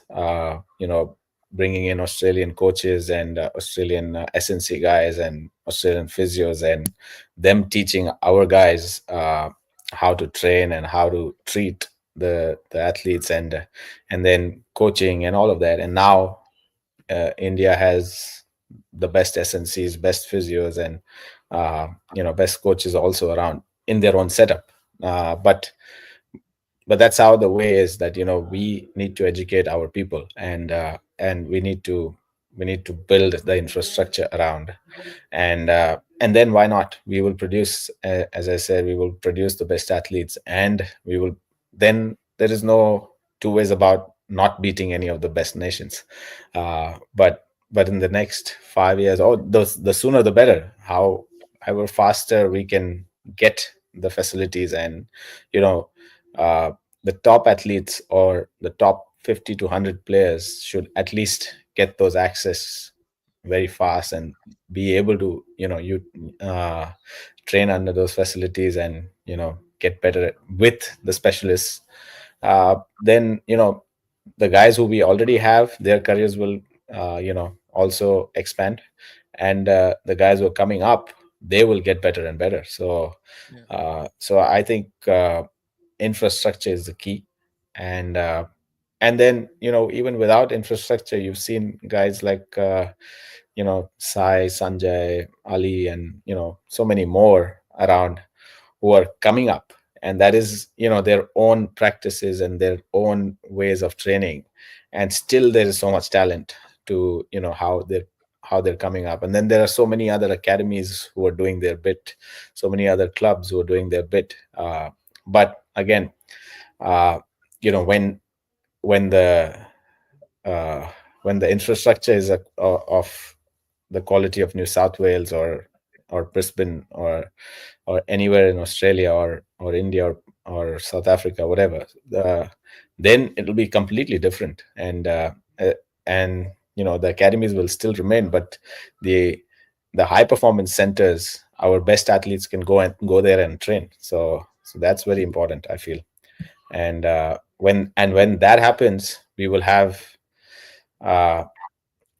bringing in Australian coaches and Australian SNC guys and Australian physios, and them teaching our guys how to train and how to treat the athletes, and then coaching and all of that. And now India has the best SNCs, best physios, and best coaches also around in their own setup. But that's how the way is, that we need to educate our people, and we need to build the infrastructure around, and then why not, we will produce, as I said, we will produce the best athletes, and we will, then there is no two ways about not beating any of the best nations. But in the next 5 years, the sooner the better, however faster we can get the facilities, and you know uh, the top athletes or the top 50 to 100 players should at least get those access very fast, and be able to you train under those facilities, and get better with the specialists. Then the guys who we already have, their careers will also expand, and the guys who are coming up, they will get better and better. So I think infrastructure is the key. And then even without infrastructure, you've seen guys like Sai, Sanjay, Ali, and so many more around who are coming up, and that is their own practices and their own ways of training, and still there is so much talent to how they're coming up. And then there are so many other academies who are doing their bit, so many other clubs who are doing their bit. But again, uh, when when the uh, when the infrastructure is of the quality of New South Wales, or Brisbane, or anywhere in Australia, or India, or South Africa, whatever, then it'll be completely different. And the academies will still remain, but the high performance centers, our best athletes can go there and train. So that's very important, I feel. And when that happens, we will have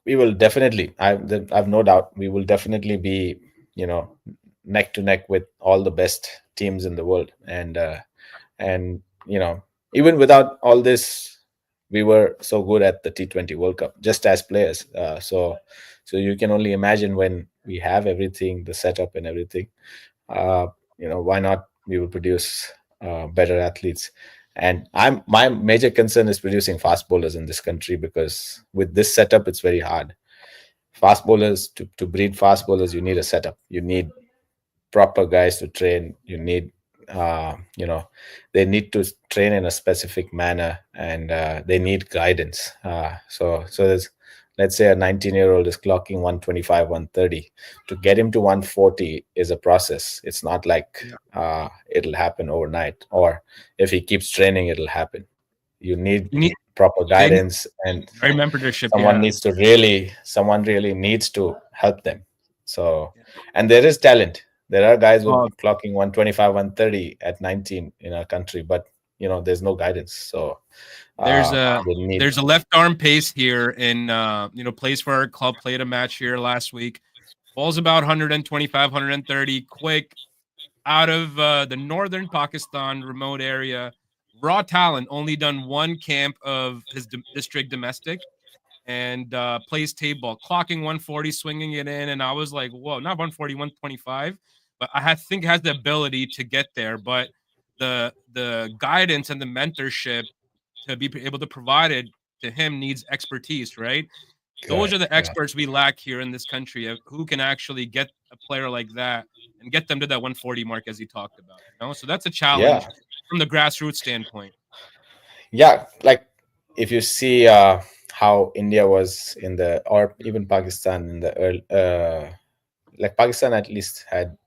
we will definitely. I've no doubt we will definitely be, neck to neck with all the best teams in the world, and even without all this, we were so good at the T20 World Cup just as players. So you can only imagine when we have everything, the setup and everything. Uh, why not? We will produce better athletes. And my major concern is producing fast bowlers in this country, because with this setup, it's very hard. Fast bowlers, to breed fast bowlers, you need a setup. You need proper guys to train. You need, they need to train in a specific manner, and they need guidance. So there's, let's say a 19-year-old is clocking 125, 130. To get him to 140 is a process. It's not like it'll happen overnight, or if he keeps training, it'll happen. You need proper guidance, and mentorship. someone really needs to help them. So, and there is talent. There are guys with clocking 125, 130 at 19 in our country, but there's no guidance. So there's a left arm pace here in plays for our club, played a match here last week. Ball's about 125, 130, quick, out of the northern Pakistan remote area. Raw talent, only done one camp of his district domestic, and plays table ball, clocking 140, swinging it in. And I was like, whoa, not 140, 125. But I think has the ability to get there. But the guidance and the mentorship to be able to provide it to him needs expertise, right? Those are the experts we lack here in this country, of who can actually get a player like that and get them to that 140 mark, as you talked about. So that's a challenge from the grassroots standpoint. Yeah, like if you see how India was or even Pakistan in the early, like Pakistan at least had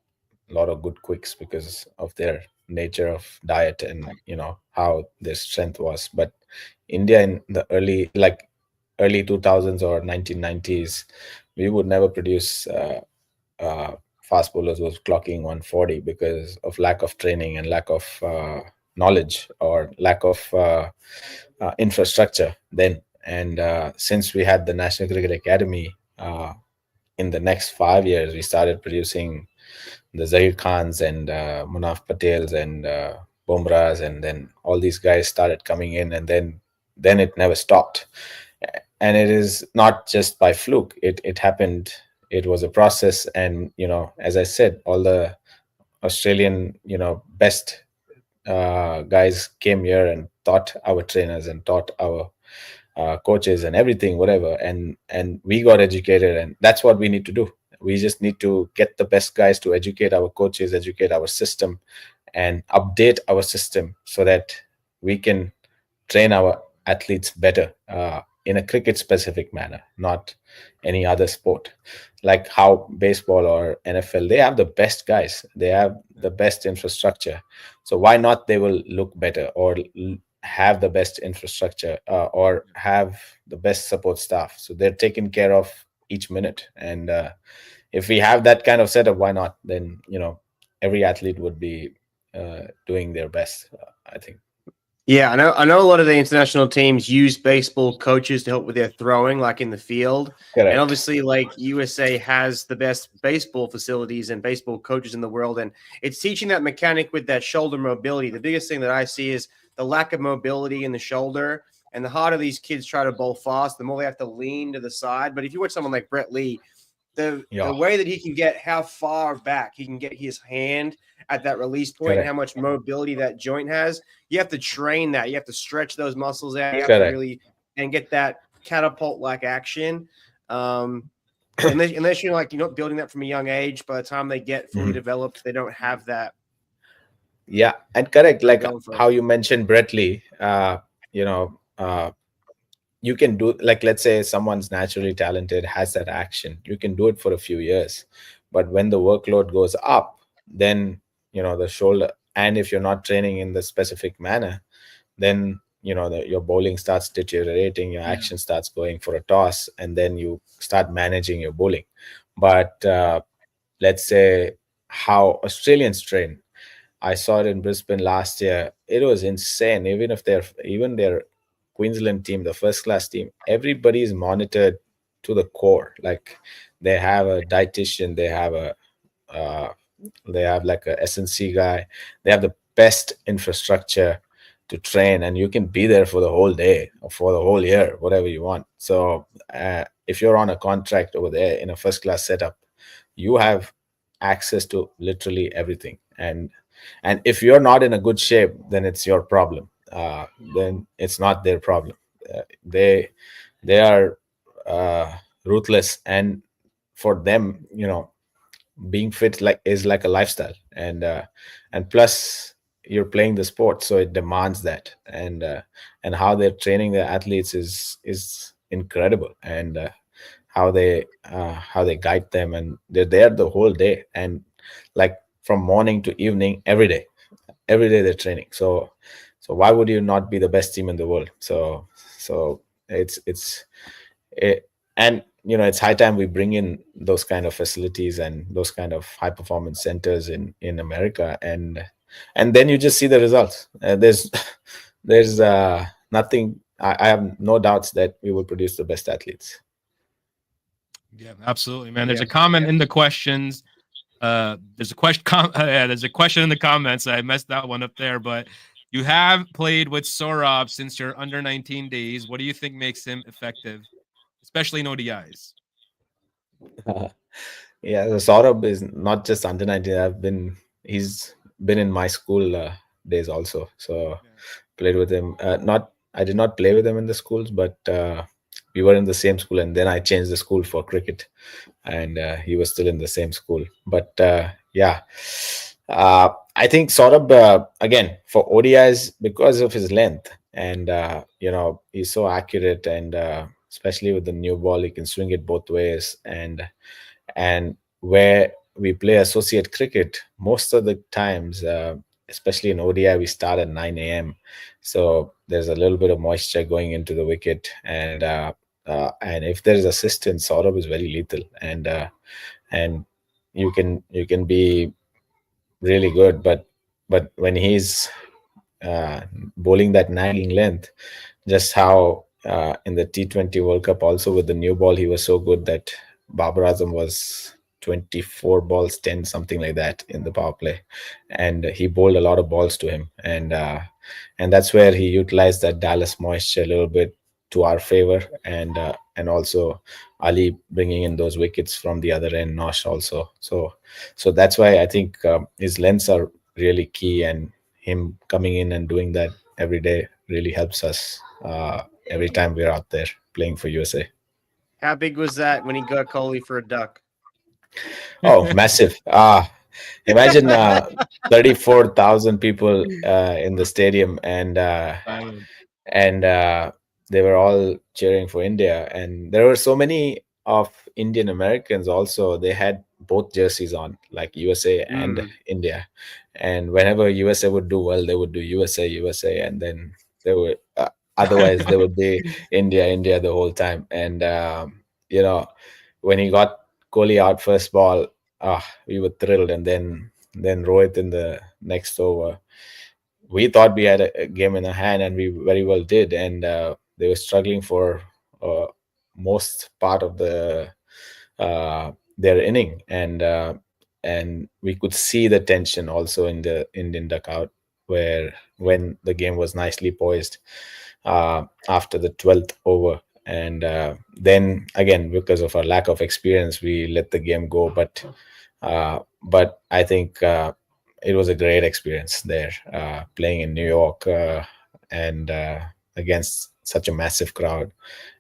a lot of good quicks because of their nature of diet and how their strength was. But India in the early 2000s or 1990s, we would never produce fast bowlers was clocking 140 because of lack of training and lack of knowledge, or lack of infrastructure then. And since we had the National Cricket Academy, in the next 5 years, we started producing the Zahir Khans and Munaf Patels and Bumrahs, and then all these guys started coming in, and then it never stopped. And it is not just by fluke. It happened. It was a process, and as I said, all the Australian best guys came here and taught our trainers and taught our coaches and everything, whatever, and we got educated, and that's what we need to do. We just need to get the best guys to educate our coaches, educate our system, and update our system so that we can train our athletes better in a cricket specific manner, not any other sport. Like how baseball or NFL, they have the best guys, they have the best infrastructure. So why not they will look better, or have the best infrastructure, or have the best support staff, so they're taken care of each minute. And if we have that kind of setup, why not? Then every athlete would be doing their best, I think. Yeah, I know a lot of the international teams use baseball coaches to help with their throwing, like in the field. Correct. And obviously, like USA has the best baseball facilities and baseball coaches in the world. And it's teaching that mechanic with that shoulder mobility. The biggest thing that I see is the lack of mobility in the shoulder. And the harder these kids try to bowl fast, the more they have to lean to the side. But if you watch someone like Brett Lee, the way that he can get, how far back he can get his hand at that release point, and how much mobility that joint has, you have to train that. You have to stretch those muscles out. You have to really and get that catapult-like action. Unless you're building that from a young age, by the time they get fully developed, they don't have that. Yeah, and correct. Like how you mentioned Brett Lee, you can do, like, let's say someone's naturally talented, has that action, you can do it for a few years. But when the workload goes up, then the shoulder, and if you're not training in the specific manner, then your bowling starts deteriorating, your action starts going for a toss, and then you start managing your bowling. But let's say how Australians train, I saw it in Brisbane last year. It was insane. Even their Queensland team, the first class team, everybody is monitored to the core. Like they have a dietitian, they have a uh, they have like a S&C guy, they have the best infrastructure to train, and you can be there for the whole day or for the whole year, whatever you want. So if you're on a contract over there in a first class setup, you have access to literally everything. And if you're not in a good shape, then it's your problem. Then it's not their problem. They are ruthless, and for them, being fit is like a lifestyle. And plus you're playing the sport, so it demands that. And how they're training their athletes is incredible. And how they guide them, and they're there the whole day, and like from morning to evening, every day they're training. So why would you not be the best team in the world? So it, and it's high time we bring in those kind of facilities and those kind of high performance centers in America. And then you just see the results. There's nothing. I have no doubts that we will produce the best athletes. Yeah, absolutely, man. There's a comment in the questions. There's a question. There's a question in the comments. I messed that one up there, but you have played with Saurabh since your under 19 days. What do you think makes him effective, especially in ODIs? Yeah, the Saurabh is not just under 19. He's been in my school days also. So played with him. I did not play with him in the schools, but we were in the same school, and then I changed the school for cricket, and he was still in the same school. But yeah, I think Saurabh, again, for ODIs, because of his length, and he's so accurate, and especially with the new ball, he can swing it both ways. And where we play associate cricket, most of the times, especially in ODI, we start at 9 a.m. So there's a little bit of moisture going into the wicket, and if there is assistance, Saurabh is very lethal, and you can be really good, but when he's bowling that nagging length, just how in the T20 World Cup also with the new ball, he was so good that Babar Azam was 24 balls 10, something like that, in the power play, and he bowled a lot of balls to him. And that's where he utilized that Dallas moisture a little bit to our favor, and also Ali bringing in those wickets from the other end, Nosh also. So that's why I think his lengths are really key, and him coming in and doing that every day really helps us every time we're out there playing for USA. How big was that when he got Kohli for a duck? Oh, massive. Imagine 34,000 people in the stadium, and they were all cheering for India. And there were so many of Indian Americans also. They had both jerseys on, like USA and India. And whenever USA would do well, they would do USA, and then they would otherwise they would be India the whole time. And when he got Kohli out first ball, we were thrilled. And then Rohit in the next over, we thought we had a game in our hand, and we very well did. And they were struggling for most part of their inning, and we could see the tension also in the Indian dugout, where when the game was nicely poised after the 12th over. And then again, because of our lack of experience, we let the game go. But I think it was a great experience there, playing in New York, and against such a massive crowd.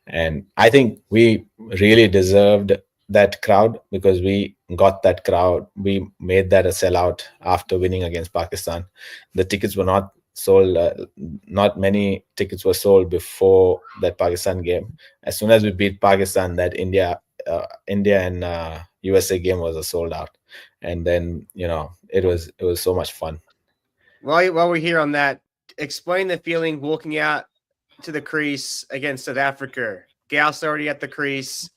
And I think we really deserved that crowd, because we got that crowd. We made that a sellout after winning against Pakistan. The tickets were not sold. Not many tickets were sold before that Pakistan game. As soon as we beat Pakistan, that India and USA game was a sold out. And then it was so much fun. While we're here on that, explain the feeling walking out to the crease against South Africa. Gauss already at the crease.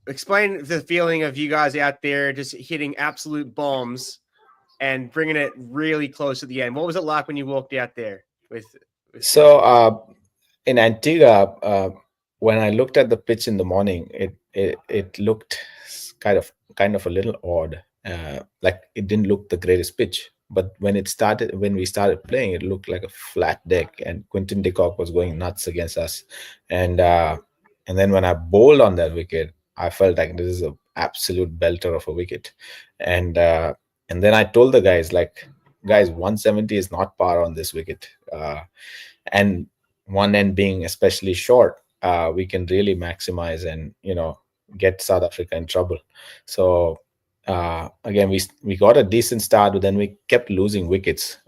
Explain the feeling of you guys out there just hitting absolute bombs and bringing it really close to the end. What was it like when you walked out there with So in Antigua, when I looked at the pitch in the morning, it looked kind of a little odd. Like it didn't look the greatest pitch. But when we started playing, it looked like a flat deck, and Quinton de Kock was going nuts against us. And and then when I bowled on that wicket, I felt like this is a absolute belter of a wicket. And then I told the guys, like, guys, 170 is not par on this wicket. And one end being especially short, we can really maximize and get South Africa in trouble. So again, we got a decent start, but then we kept losing wickets,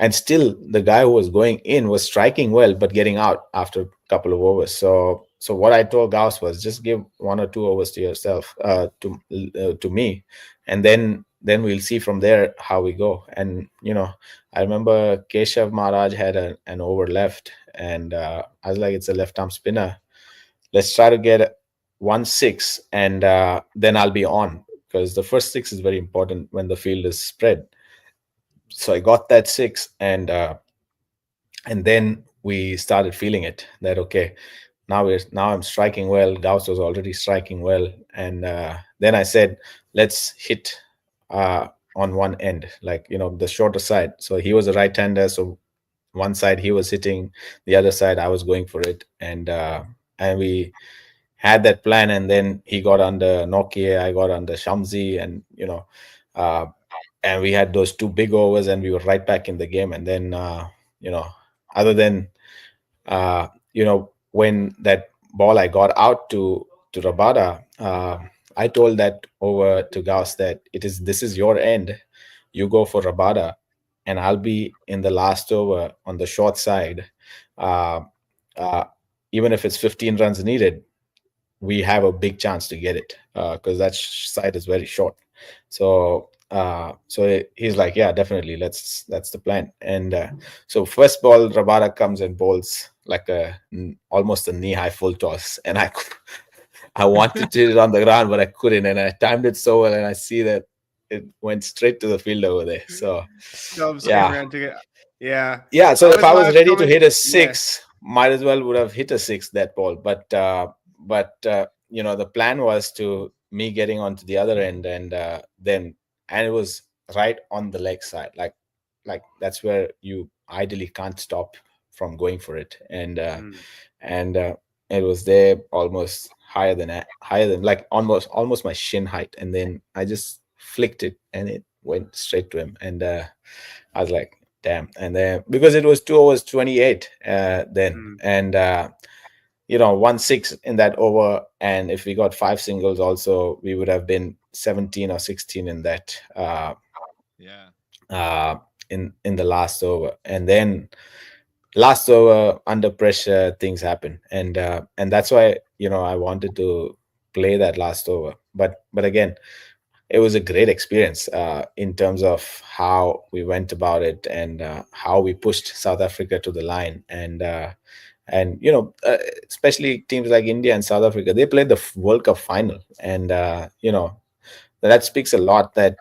and still the guy who was going in was striking well but getting out after a couple of overs. So what I told Gauss was, just give 1 or 2 overs to yourself, to me, and then we'll see from there how we go. And I remember Keshav Maharaj had an over left, and I was like, it's a left arm spinner, let's try to get 1 6, and then I'll be on, because the first 6 is very important when the field is spread. So I got that 6, and then we started feeling it, that okay, now I'm striking well. Gauss was already striking well, and then I said, let's hit on one end, like the shorter side. So he was a right-hander, so one side he was hitting, the other side I was going for it, and we had that plan. And then he got under Nokia, I got under Shamsi, and and we had those 2 big overs, and we were right back in the game. And then other than when that ball I got out to Rabada, I told that over to Gauss that this is your end, you go for Rabada, and I'll be in the last over on the short side. Even if it's 15 runs needed, we have a big chance to get it, because that side is very short. So he's like, yeah, definitely, that's the plan. And so first ball, Rabada comes and bowls like almost a knee-high full toss, and I wanted to hit it on the ground, but I couldn't, and I timed it so well, and I see that it went straight to the field over there. So yeah. So if I was ready to hit a 6, might as well would have hit a 6 that ball. But the plan was to me getting onto the other end, and it was right on the leg side, like that's where you ideally can't stop from going for it. And it was there almost higher than like almost my shin height, and then I just flicked it and it went straight to him. And I was like, damn. And then because it was 2 overs 28 then, and 1 6 in that over, and if we got 5 singles also, we would have been 17 or 16 in that in the last over. And then last over, under pressure, things happen, and that's why I wanted to play that last over. But again, it was a great experience in terms of how we went about it, and how we pushed South Africa to the line. And especially teams like India and South Africa, they played the World Cup final, and that speaks a lot that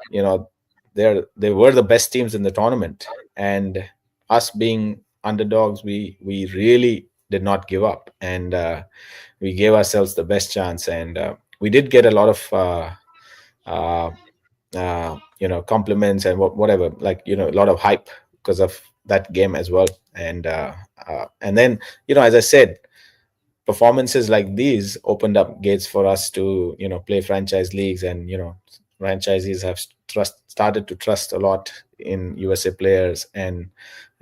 they were the best teams in the tournament, and us being underdogs, we really did not give up, and we gave ourselves the best chance. And we did get a lot of compliments and whatever, like a lot of hype because of that game as well. And then as I said, performances like these opened up gates for us to play franchise leagues, and franchisees have started to trust a lot in USA players, and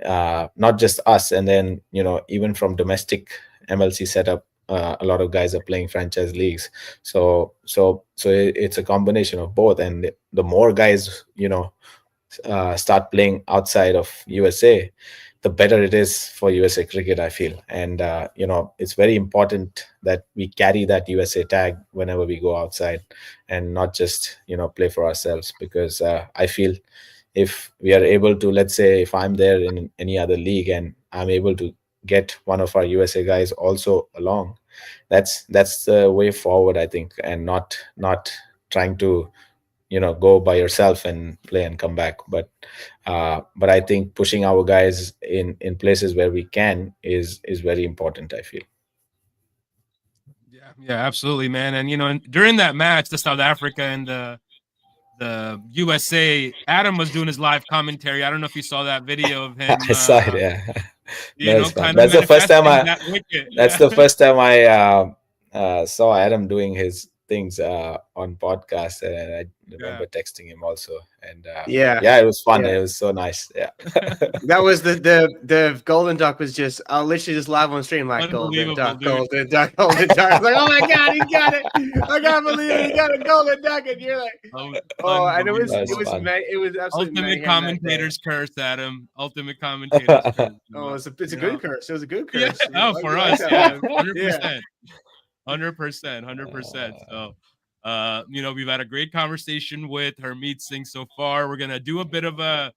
not just us. And then even from domestic MLC setup, a lot of guys are playing franchise leagues. So it's a combination of both. And the more guys start playing outside of USA, the better it is for USA cricket, I feel. And it's very important that we carry that USA tag whenever we go outside, and not just play for ourselves. Because I feel if we are able to, let's say if I'm there in any other league and I'm able to get one of our USA guys also along, that's the way forward, I think. And not trying to go by yourself and play and come back. But I think pushing our guys in places where we can is very important, I feel. Yeah, absolutely, man. And during that match, the South Africa and the USA, Adam was doing his live commentary. I don't know if you saw that video of him. I saw it. Yeah, no, it's fun. Kind of That's the first time manifesting that wicket. That's the first time I saw Adam doing his things on podcast, and I remember texting him also. And yeah, it was fun. yeah. It was so nice. Yeah, that was the golden duck was just I'll literally just live on stream like golden duck, golden duck, golden duck. I was like, oh my god, he got it! I can't believe it, he got a golden duck, and you're like, oh, and it was absolutely ultimate commentator's curse, Adam. Ultimate commentator's curse. Oh, it's a good curse. It was a good curse. Yeah. Oh, for us, yeah, 100%. 100%. So, we've had a great conversation with Harmeet Singh so far. We're gonna do a bit of a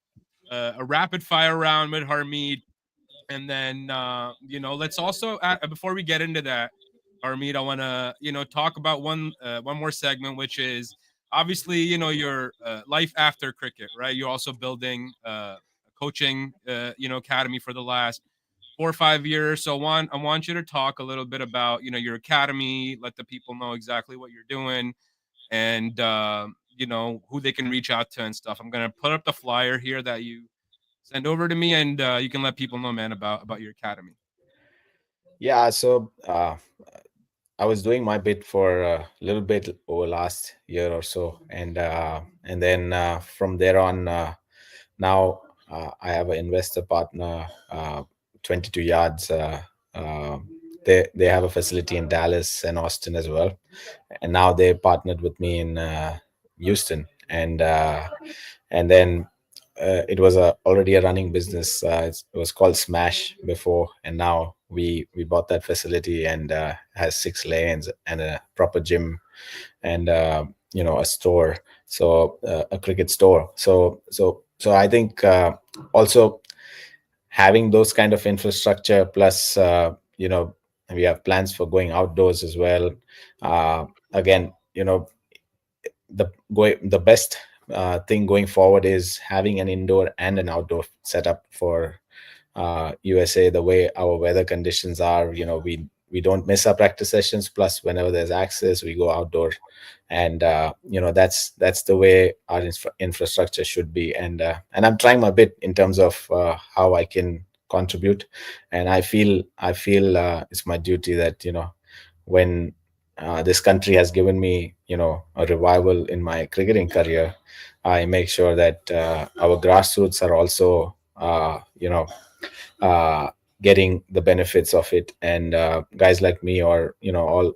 rapid fire round with Harmeet, and then let's also before we get into that, Harmeet, I want to talk about one more segment, which is obviously your life after cricket, right? You're also building a coaching academy for the last 4 or 5 years. So I want you to talk a little bit about, your academy, let the people know exactly what you're doing and, who they can reach out to and stuff. I'm going to put up the flyer here that you send over to me, and you can let people know, man, about your academy. Yeah. So I was doing my bit for a little bit over last year or so. And then from there on, now I have an investor partner, 22 yards. They have a facility in Dallas and Austin as well, and now they partnered with me in Houston, and then it was already a running business. It was called Smash before, and now we bought that facility, and has 6 lanes and a proper gym, and a store, so a cricket store. So I think also having those kind of infrastructure, plus we have plans for going outdoors as well. Again, the best thing going forward is having an indoor and an outdoor setup for USA. The way our weather conditions are, we don't miss our practice sessions, plus whenever there's access we go outdoor, and that's the way our infrastructure should be. And I'm trying my bit in terms of how I can contribute, and I feel it's my duty that when this country has given me a revival in my cricketing career, I make sure that our grassroots are also getting the benefits of it. And guys like me, or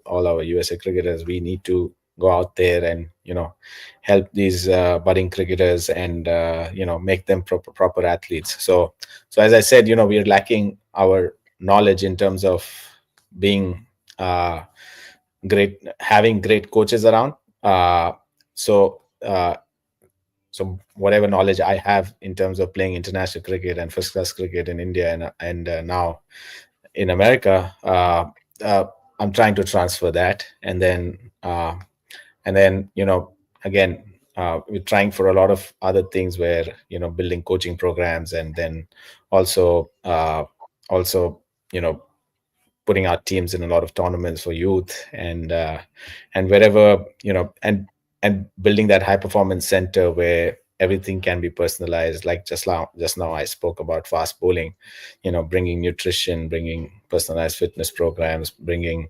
all our USA cricketers, we need to go out there and help these budding cricketers, and make them proper athletes. So as I said, we are lacking our knowledge in terms of being having great coaches around. So whatever knowledge I have in terms of playing international cricket and first class cricket in India and now in America, I'm trying to transfer that. And then again, we're trying for a lot of other things, where building coaching programs, and then also putting our teams in a lot of tournaments for youth, and wherever, and building that high performance center where everything can be personalized. Like just now I spoke about fast bowling, bringing nutrition, bringing personalized fitness programs, bringing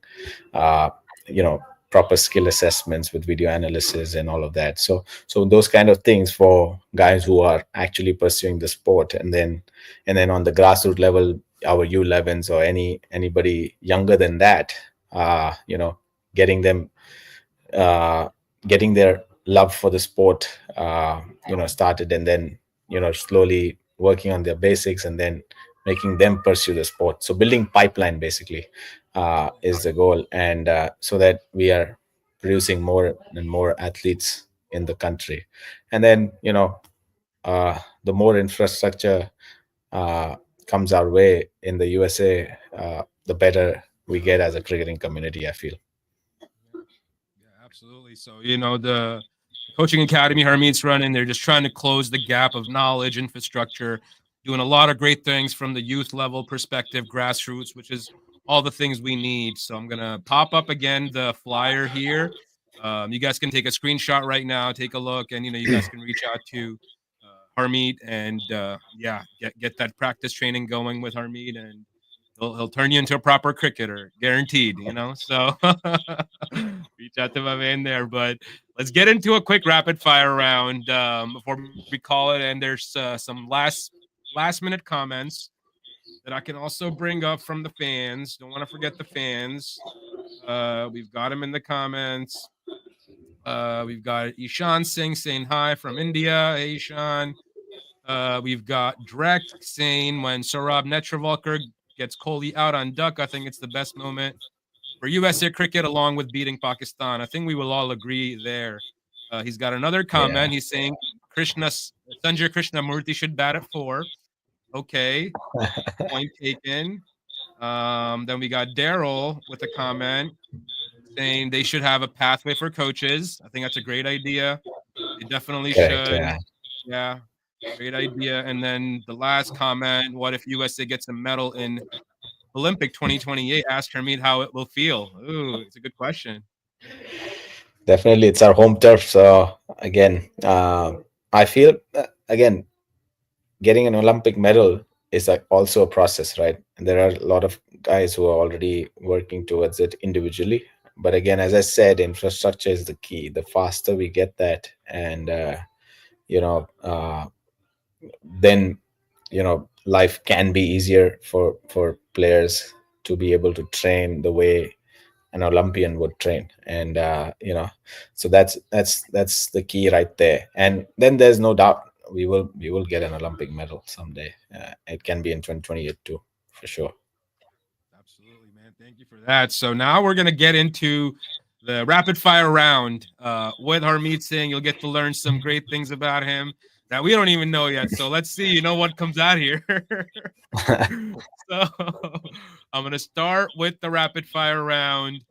proper skill assessments with video analysis and all of that. So those kind of things for guys who are actually pursuing the sport. And then on the grassroots level, our U11s or anybody younger than that, getting them getting their love for the sport started, and then slowly working on their basics, and then making them pursue the sport. So building pipeline basically is the goal, and so that we are producing more and more athletes in the country. And then the more infrastructure comes our way in the USA, the better we get as a cricketing community, I feel. Yeah, absolutely. So the coaching academy Harmeet's running. They're just trying to close the gap of knowledge, infrastructure, doing a lot of great things from the youth level perspective, grassroots, which is all the things we need. So I'm going to pop up again the flyer here. You guys can take a screenshot right now, take a look, and you guys can reach out to Harmeet and get that practice training going with Harmeet, and he'll turn you into a proper cricketer, guaranteed. So reach out to my man there. But let's get into a quick rapid fire round before we call it. And there's some last minute comments that I can also bring up from the fans. Don't want to forget the fans. We've got them in the comments. We've got Ishan Singh saying hi from India. Hey, Ishan. We've got Drek saying when Saurabh Netravalkar gets Kohli out on duck, I think it's the best moment for USA cricket along with beating Pakistan. I think we will all agree there. He's got another comment. Yeah. He's saying Sanjay Krishnamurthy should bat at 4. Okay. Point taken. Then we got Daryl with a comment saying they should have a pathway for coaches. I think that's a great idea. They definitely should. Yeah. Great idea. And then the last comment, what if USA gets a medal in Olympic 2028? Ask Harmeet how it will feel. Ooh, it's a good question. Definitely, it's our home turf. So again, I feel again, getting an Olympic medal is also a process, right? And there are a lot of guys who are already working towards it individually. But again, as I said, infrastructure is the key. The faster we get that, and then life can be easier for players to be able to train the way an Olympian would train, and so that's the key right there. And then there's no doubt we will get an Olympic medal someday. It can be in 2028 too, for sure. Absolutely, man. Thank you for that. So now we're gonna get into the rapid fire round with Harmeet Singh. You'll get to learn some great things about him that we don't even know yet. So let's see, what comes out here. So I'm going to start with the rapid fire round.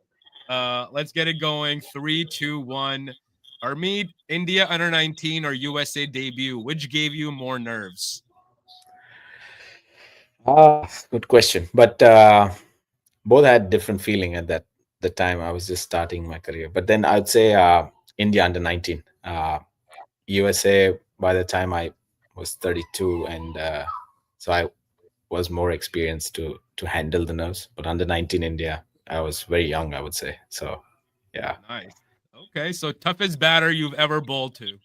Let's get it going. 3, 2, 1. Harmeet, India under 19 or USA debut? Which gave you more nerves? Good question. But both had different feeling at the time. I was just starting my career. But then I'd say India under 19. USA, by the time I was 32, and so I was more experienced to handle the nerves. But under 19 India, I was very young, I would say. So, yeah. Nice. Okay, so toughest batter you've ever bowled to?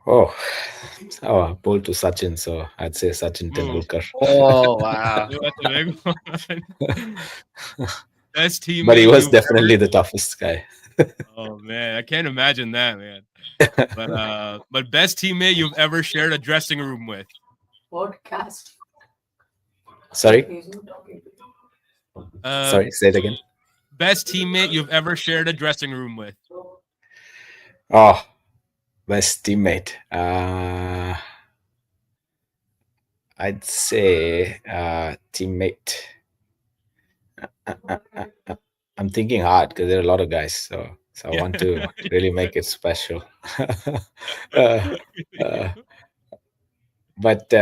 I bowled to Sachin, so I'd say Sachin Tendulkar. Oh, wow. That's a big one. Best teammate. But he was definitely the toughest guy. Oh, man. I can't imagine that, man. But best teammate you've ever shared a dressing room with? Podcast. Sorry? Sorry, say it again. Best teammate you've ever shared a dressing room with? Oh, best teammate. I'd say teammate. I'm thinking hard because there are a lot of guys, so I want to really make it special. But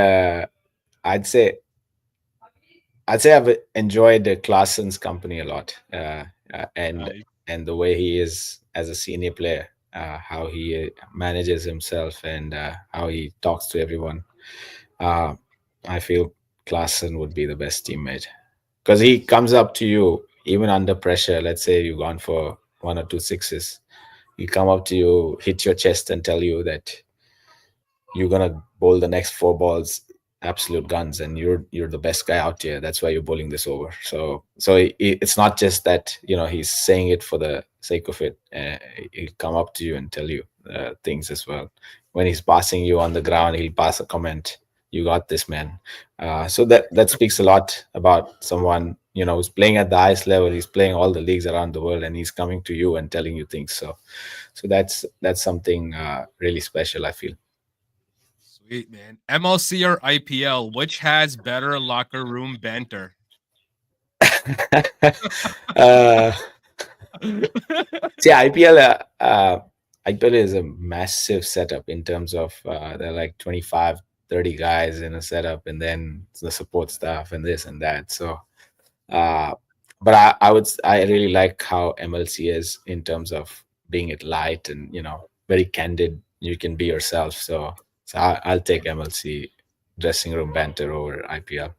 I'd say I've enjoyed Klaasen's company a lot, and the way he is as a senior player, how he manages himself, and how he talks to everyone. I feel Klaasen would be the best teammate because he comes up to you even under pressure. Let's say you've gone for 1 or 2 sixes, he'll come up to you, hit your chest, and tell you that you're gonna bowl the next 4 balls absolute guns, and you're the best guy out here. That's why you're bowling this over. So it's not just that he's saying it for the sake of it. He'll come up to you and tell you things as well. When he's passing you on the ground, he'll pass a comment. You got this, man. So that speaks a lot about someone who's playing at the highest level. He's playing all the leagues around the world, and he's coming to you and telling you things. So that's something really special, I feel. Sweet, man. MLC or IPL, which has better locker room banter? See, IPL, IPL is a massive setup in terms of there are like 25, 30 guys in a setup, and then the support staff and this and that. So, but I really like how MLC is in terms of being it light and very candid. You can be yourself. So I'll take MLC dressing room banter over IPL,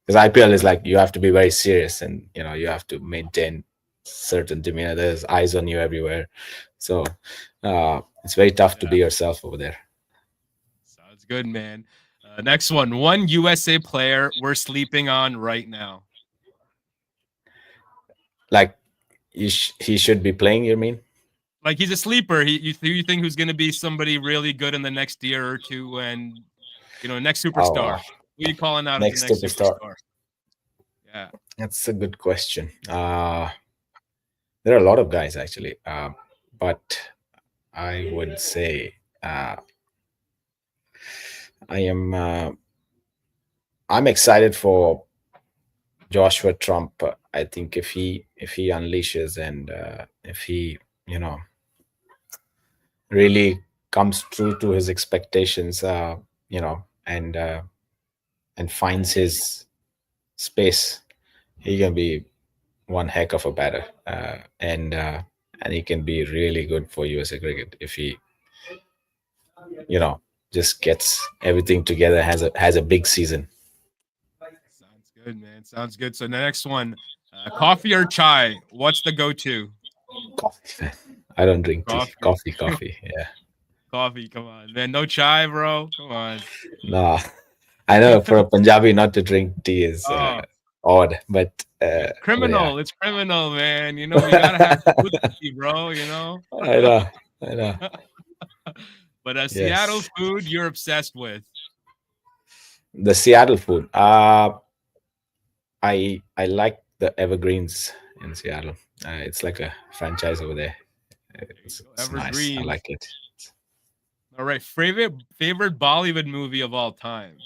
because IPL is like you have to be very serious, and you have to maintain certain demeanor. There's eyes on you everywhere, so it's very tough to be yourself over there. Sounds good, man. Next one USA player we're sleeping on right now. Like he should be playing, you mean? Like he's a sleeper. You think who's going to be somebody really good in the next year or two, and next superstar? Who are you calling out as the next superstar? Yeah, that's a good question. There are a lot of guys actually, but I would say I'm excited for Joshua Trump. I think if he unleashes and if he really comes true to his expectations, and finds his space, he can be one heck of a batter, and he can be really good for USA cricket if he just gets everything together, has a big season. Sounds good, man. Sounds good. So the next one, coffee or chai? What's the go-to? Coffee, man. I don't drink tea. Coffee. Yeah. Coffee. Come on, man. No chai, bro. Come on. Nah, I know for a Punjabi not to drink tea is odd, but criminal. Yeah. It's criminal, man. We gotta have good tea, bro. I know. But Yes. Seattle food you're obsessed with? The Seattle food. I like the Evergreens in Seattle. It's like a franchise over there. It's nice. I like it. All right. Favorite Bollywood movie of all time?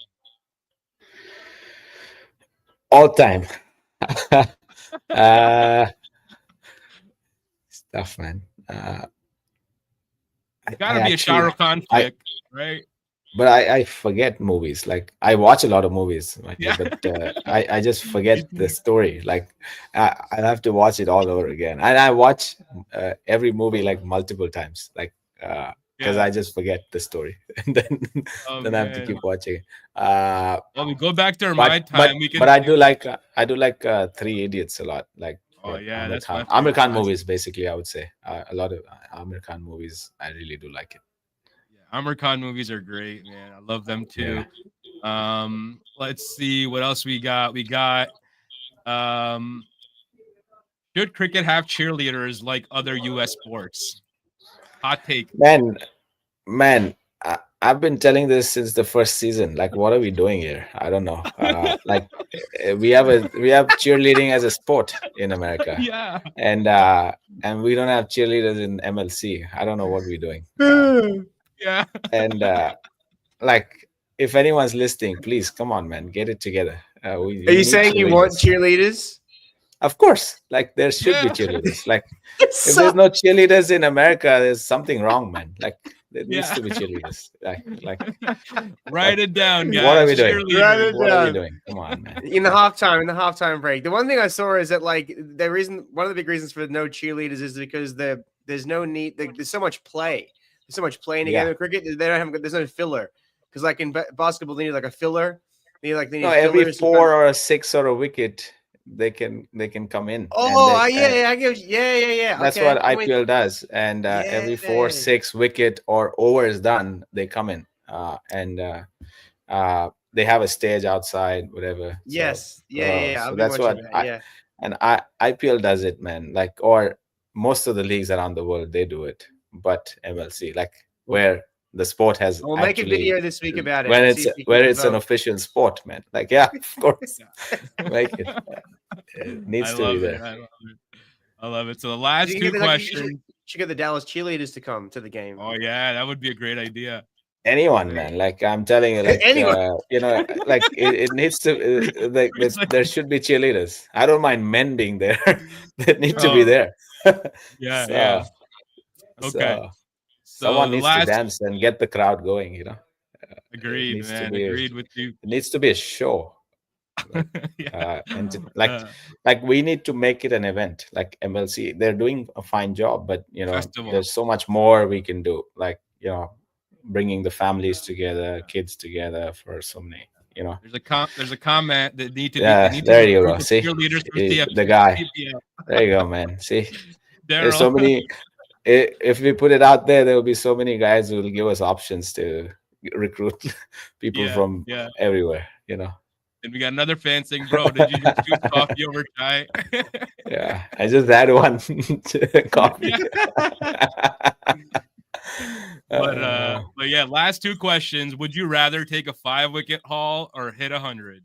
All time. Stuff, man. It's gotta be a Shah Rukh Khan flick, right? But I forget movies. Like I watch a lot of movies, but I just forget the story. Like I have to watch it all over again, and I watch every movie like multiple times, like because I just forget the story, and then I have to keep watching. Well, we go back to my time. But I do like Three Idiots a lot. Like that's Amir Khan movies, basically. I would say a lot of Amir Khan movies. I really do like it. Amir Khan movies are great, man. I love them too. Yeah. Let's see what else we got. We got should cricket have cheerleaders like other US sports? Hot take. Man, I've been telling this since the first season. Like, what are we doing here? I don't know. Like, we have cheerleading as a sport in America. Yeah. And we don't have cheerleaders in MLC. I don't know what we're doing. Yeah. And like, if anyone's listening, please come on, man, get it together. Are you saying you want cheerleaders? Of course. Like, there should be cheerleaders. Like, if there's no cheerleaders in America, there's something wrong, man. Like, there needs to be cheerleaders. Like write it down, guys. What are we doing? What are we doing? Come on, man. In the halftime break. The one thing I saw is that one of the big reasons for no cheerleaders is because there's no need. There's so much play. There's so much playing together in cricket. There's no filler. Because like in basketball, they need like a filler. Every 4 or a 6 or a wicket, they can come in. I get yeah. That's what IPL does, and every 4, 6 wicket or overs done, they come in, and they have a stage outside, whatever. Yes, So that's what IPL does it, man. Like, or most of the leagues around the world, they do it, but MLC, like where the sport has. We'll make a video this week about it. When it's an official sport, man. Like, yeah, of course, make it. It needs to be there. I love it. So the last two questions. You should get the Dallas cheerleaders to come to the game. Oh yeah, that would be a great idea. Anyone, man. Like I'm telling you, like anyone. Like it needs to. There should be cheerleaders. I don't mind men being there. They need to be there. Yeah. Okay. So Someone the needs to last dance and get the crowd going. It agreed, needs to man. be a, Agreed with you. it needs to be a show. Like, Yeah. like we need to make it an event. Like MLC, they're doing a fine job, but Festival. there's so much more we can do. Like bringing the families together, kids together for so many. There's a comment that need to be Yeah, they need to there be a you group go. of See, cheerleaders from the guy. CPL. There you go, man. See, there's Daryl. so many. If we put it out there will be so many guys who will give us options to recruit people from everywhere. And we got another fan saying, "Bro, did you just choose coffee over chai?" Yeah, I just had one coffee. But yeah, last two questions. Would you rather take a 5-wicket haul or hit 100?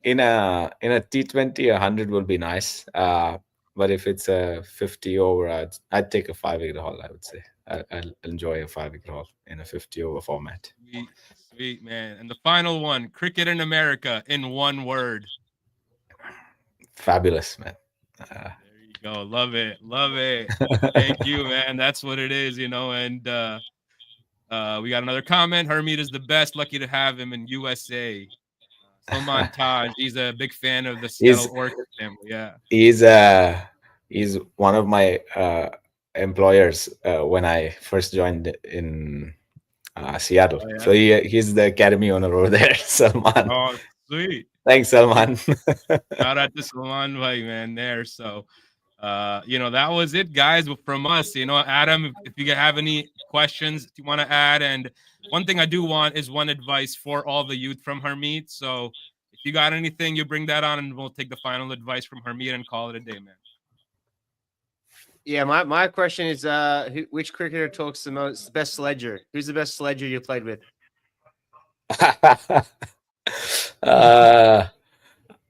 In a T20, 100 will be nice. But if it's a 50 over, I'd take a 5-wicket haul. I would say I'll enjoy a 5-wicket haul in a 50 over format. Sweet man. And the final one: cricket in America in one word. Fabulous, man. There you go. Love it. Thank you, man. That's what it is, And we got another comment. Harmeet is the best. Lucky to have him in USA. Salman Taj, he's a big fan of the Seattle Orcas family. Yeah, he's one of my employers when I first joined in Seattle. Oh, yeah. So he's the academy owner over there, Salman. Oh, sweet. Thanks, Salman. Shout out to Salman, man. There. So, that was it, guys, from us. Adam, if you have any questions you want to add, and one thing I do want is one advice for all the youth from Harmeet. So if you got anything, you bring that on and we'll take the final advice from Harmeet and call it a day, man. Yeah, my question is which cricketer talks the most, best sledger? Who's the best sledger you played with?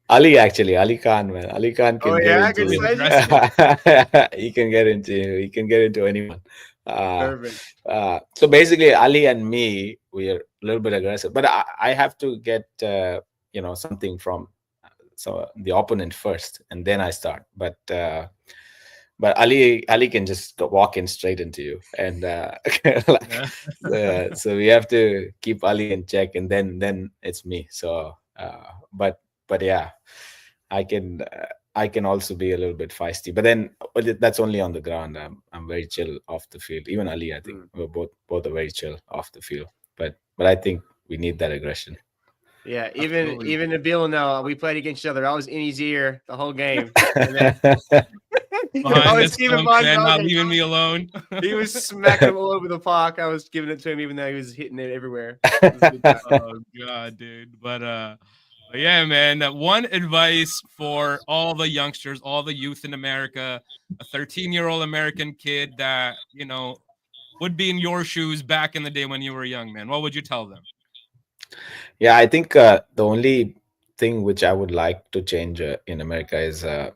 Ali, actually, Ali Khan, man. Ali Khan can get into he can get into anyone. So basically, Ali and me, we are a little bit aggressive, but I have to get something from the opponent first, and then I start. But Ali can just walk in straight into you, and so we have to keep Ali in check, and then it's me. So, but yeah, I can also be a little bit feisty, but then that's only on the ground. I'm very chill off the field. Even Ali, I think we're both are very chill off the field. But I think we need that aggression. Yeah, even Nabil now, we played against each other. I was in his ear the whole game. I was not leaving me alone. He was smacking him all over the park. I was giving it to him, even though he was hitting it everywhere. Oh God, dude! But yeah, man. One advice for all the youngsters, all the youth in America, a 13-year-old American kid that would be in your shoes back in the day when you were young, man. What would you tell them? Yeah, I think the only thing which I would like to change in America is the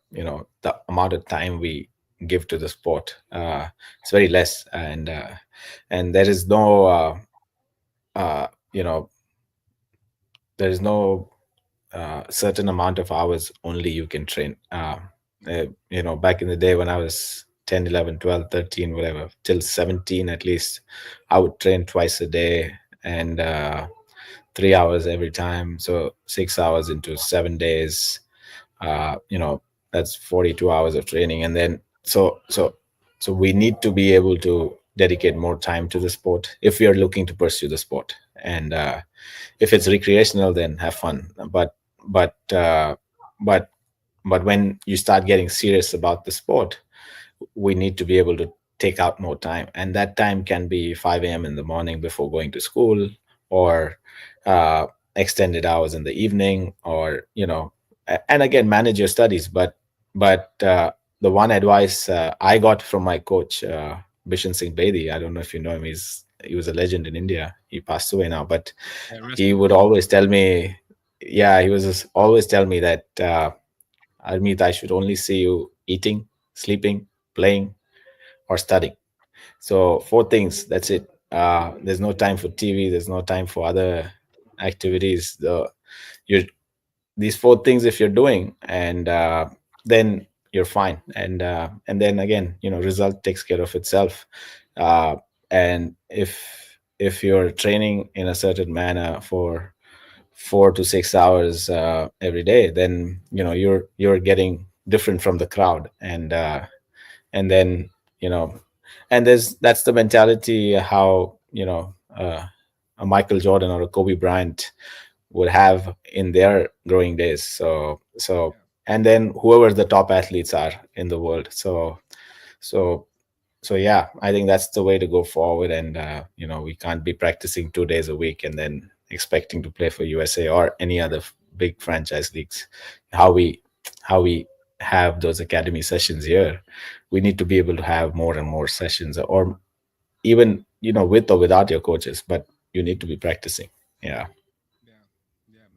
amount of time we give to the sport. It's very less, and there is no there is no certain amount of hours only you can train. Back in the day when I was 10, 11, 12, 13, whatever, till 17 at least, I would train twice a day and 3 hours every time. So 6 hours into 7 days, that's 42 hours of training. And then, so we need to be able to dedicate more time to the sport if we are looking to pursue the sport. And if it's recreational, then have fun. But when you start getting serious about the sport, we need to be able to take out more time, and that time can be 5 a.m. in the morning before going to school, or extended hours in the evening, or and again, manage your studies. But the one advice I got from my coach, Bishan Singh Bedi, I don't know if you know him, he was a legend in India. He passed away now, but he would always tell me, he was always tell me that Harmeet, I should only see you eating, sleeping, playing, or studying. So 4 things, that's it. There's no time for TV, there's no time for other activities. These 4 things if you're doing, and then you're fine. And then again, result takes care of itself. And if you're training in a certain manner for 4 to 6 hours every day, then you're getting different from the crowd. And then and that's the mentality how a Michael Jordan or a Kobe Bryant would have in their growing days. And then whoever the top athletes are in the world. So yeah, I think that's the way to go forward. And we can't be practicing 2 days a week and then expecting to play for USA or any other big franchise leagues. How we have those academy sessions here, we need to be able to have more and more sessions, or even with or without your coaches, but you need to be practicing. Yeah.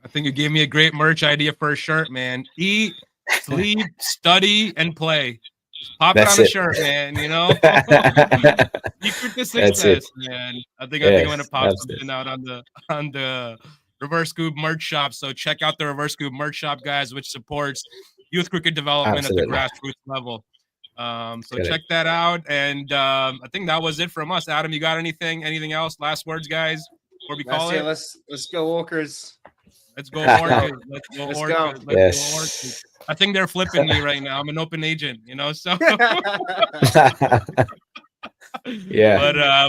I think you gave me a great merch idea for a shirt, man. Eat, sleep, study, and play. Just pop it on a shirt, man. Secret to success, man. I think I'm gonna pop something out on the Reverse Scoop merch shop. So check out the Reverse Scoop merch shop, guys, which supports youth cricket development at the grassroots level. So check that out. And I think that was it from us. Adam, you got anything else? Last words, guys, before we call it? Let's go Orcas. Let's go Orcas. Let's go Let's Orcas. go. Let's go Orcas. I think they're flipping me right now. I'm an open agent, so. Yeah.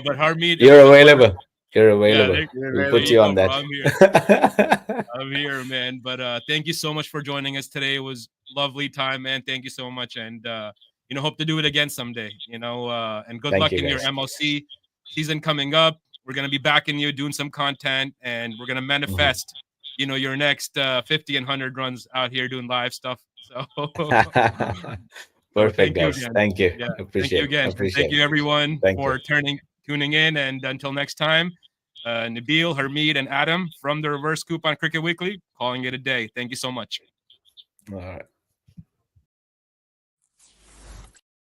But Harmeet, you're available. You're available. Yeah, we'll put you on that. I'm here, man. But thank you so much for joining us today. It was lovely time, man. Thank you so much, and hope to do it again someday. And good luck in your MLC season coming up. We're gonna be backing you, doing some content, and we're gonna manifest. Your next 50 and 100 runs out here doing live stuff. So perfect, guys. Thank you. Yeah. Appreciate thank you again. Thank you, everyone, for tuning in. And until next time, Nabil, Harmeet, and Adam from the Reverse Scoop on Cricket Weekly, calling it a day. Thank you so much. All right.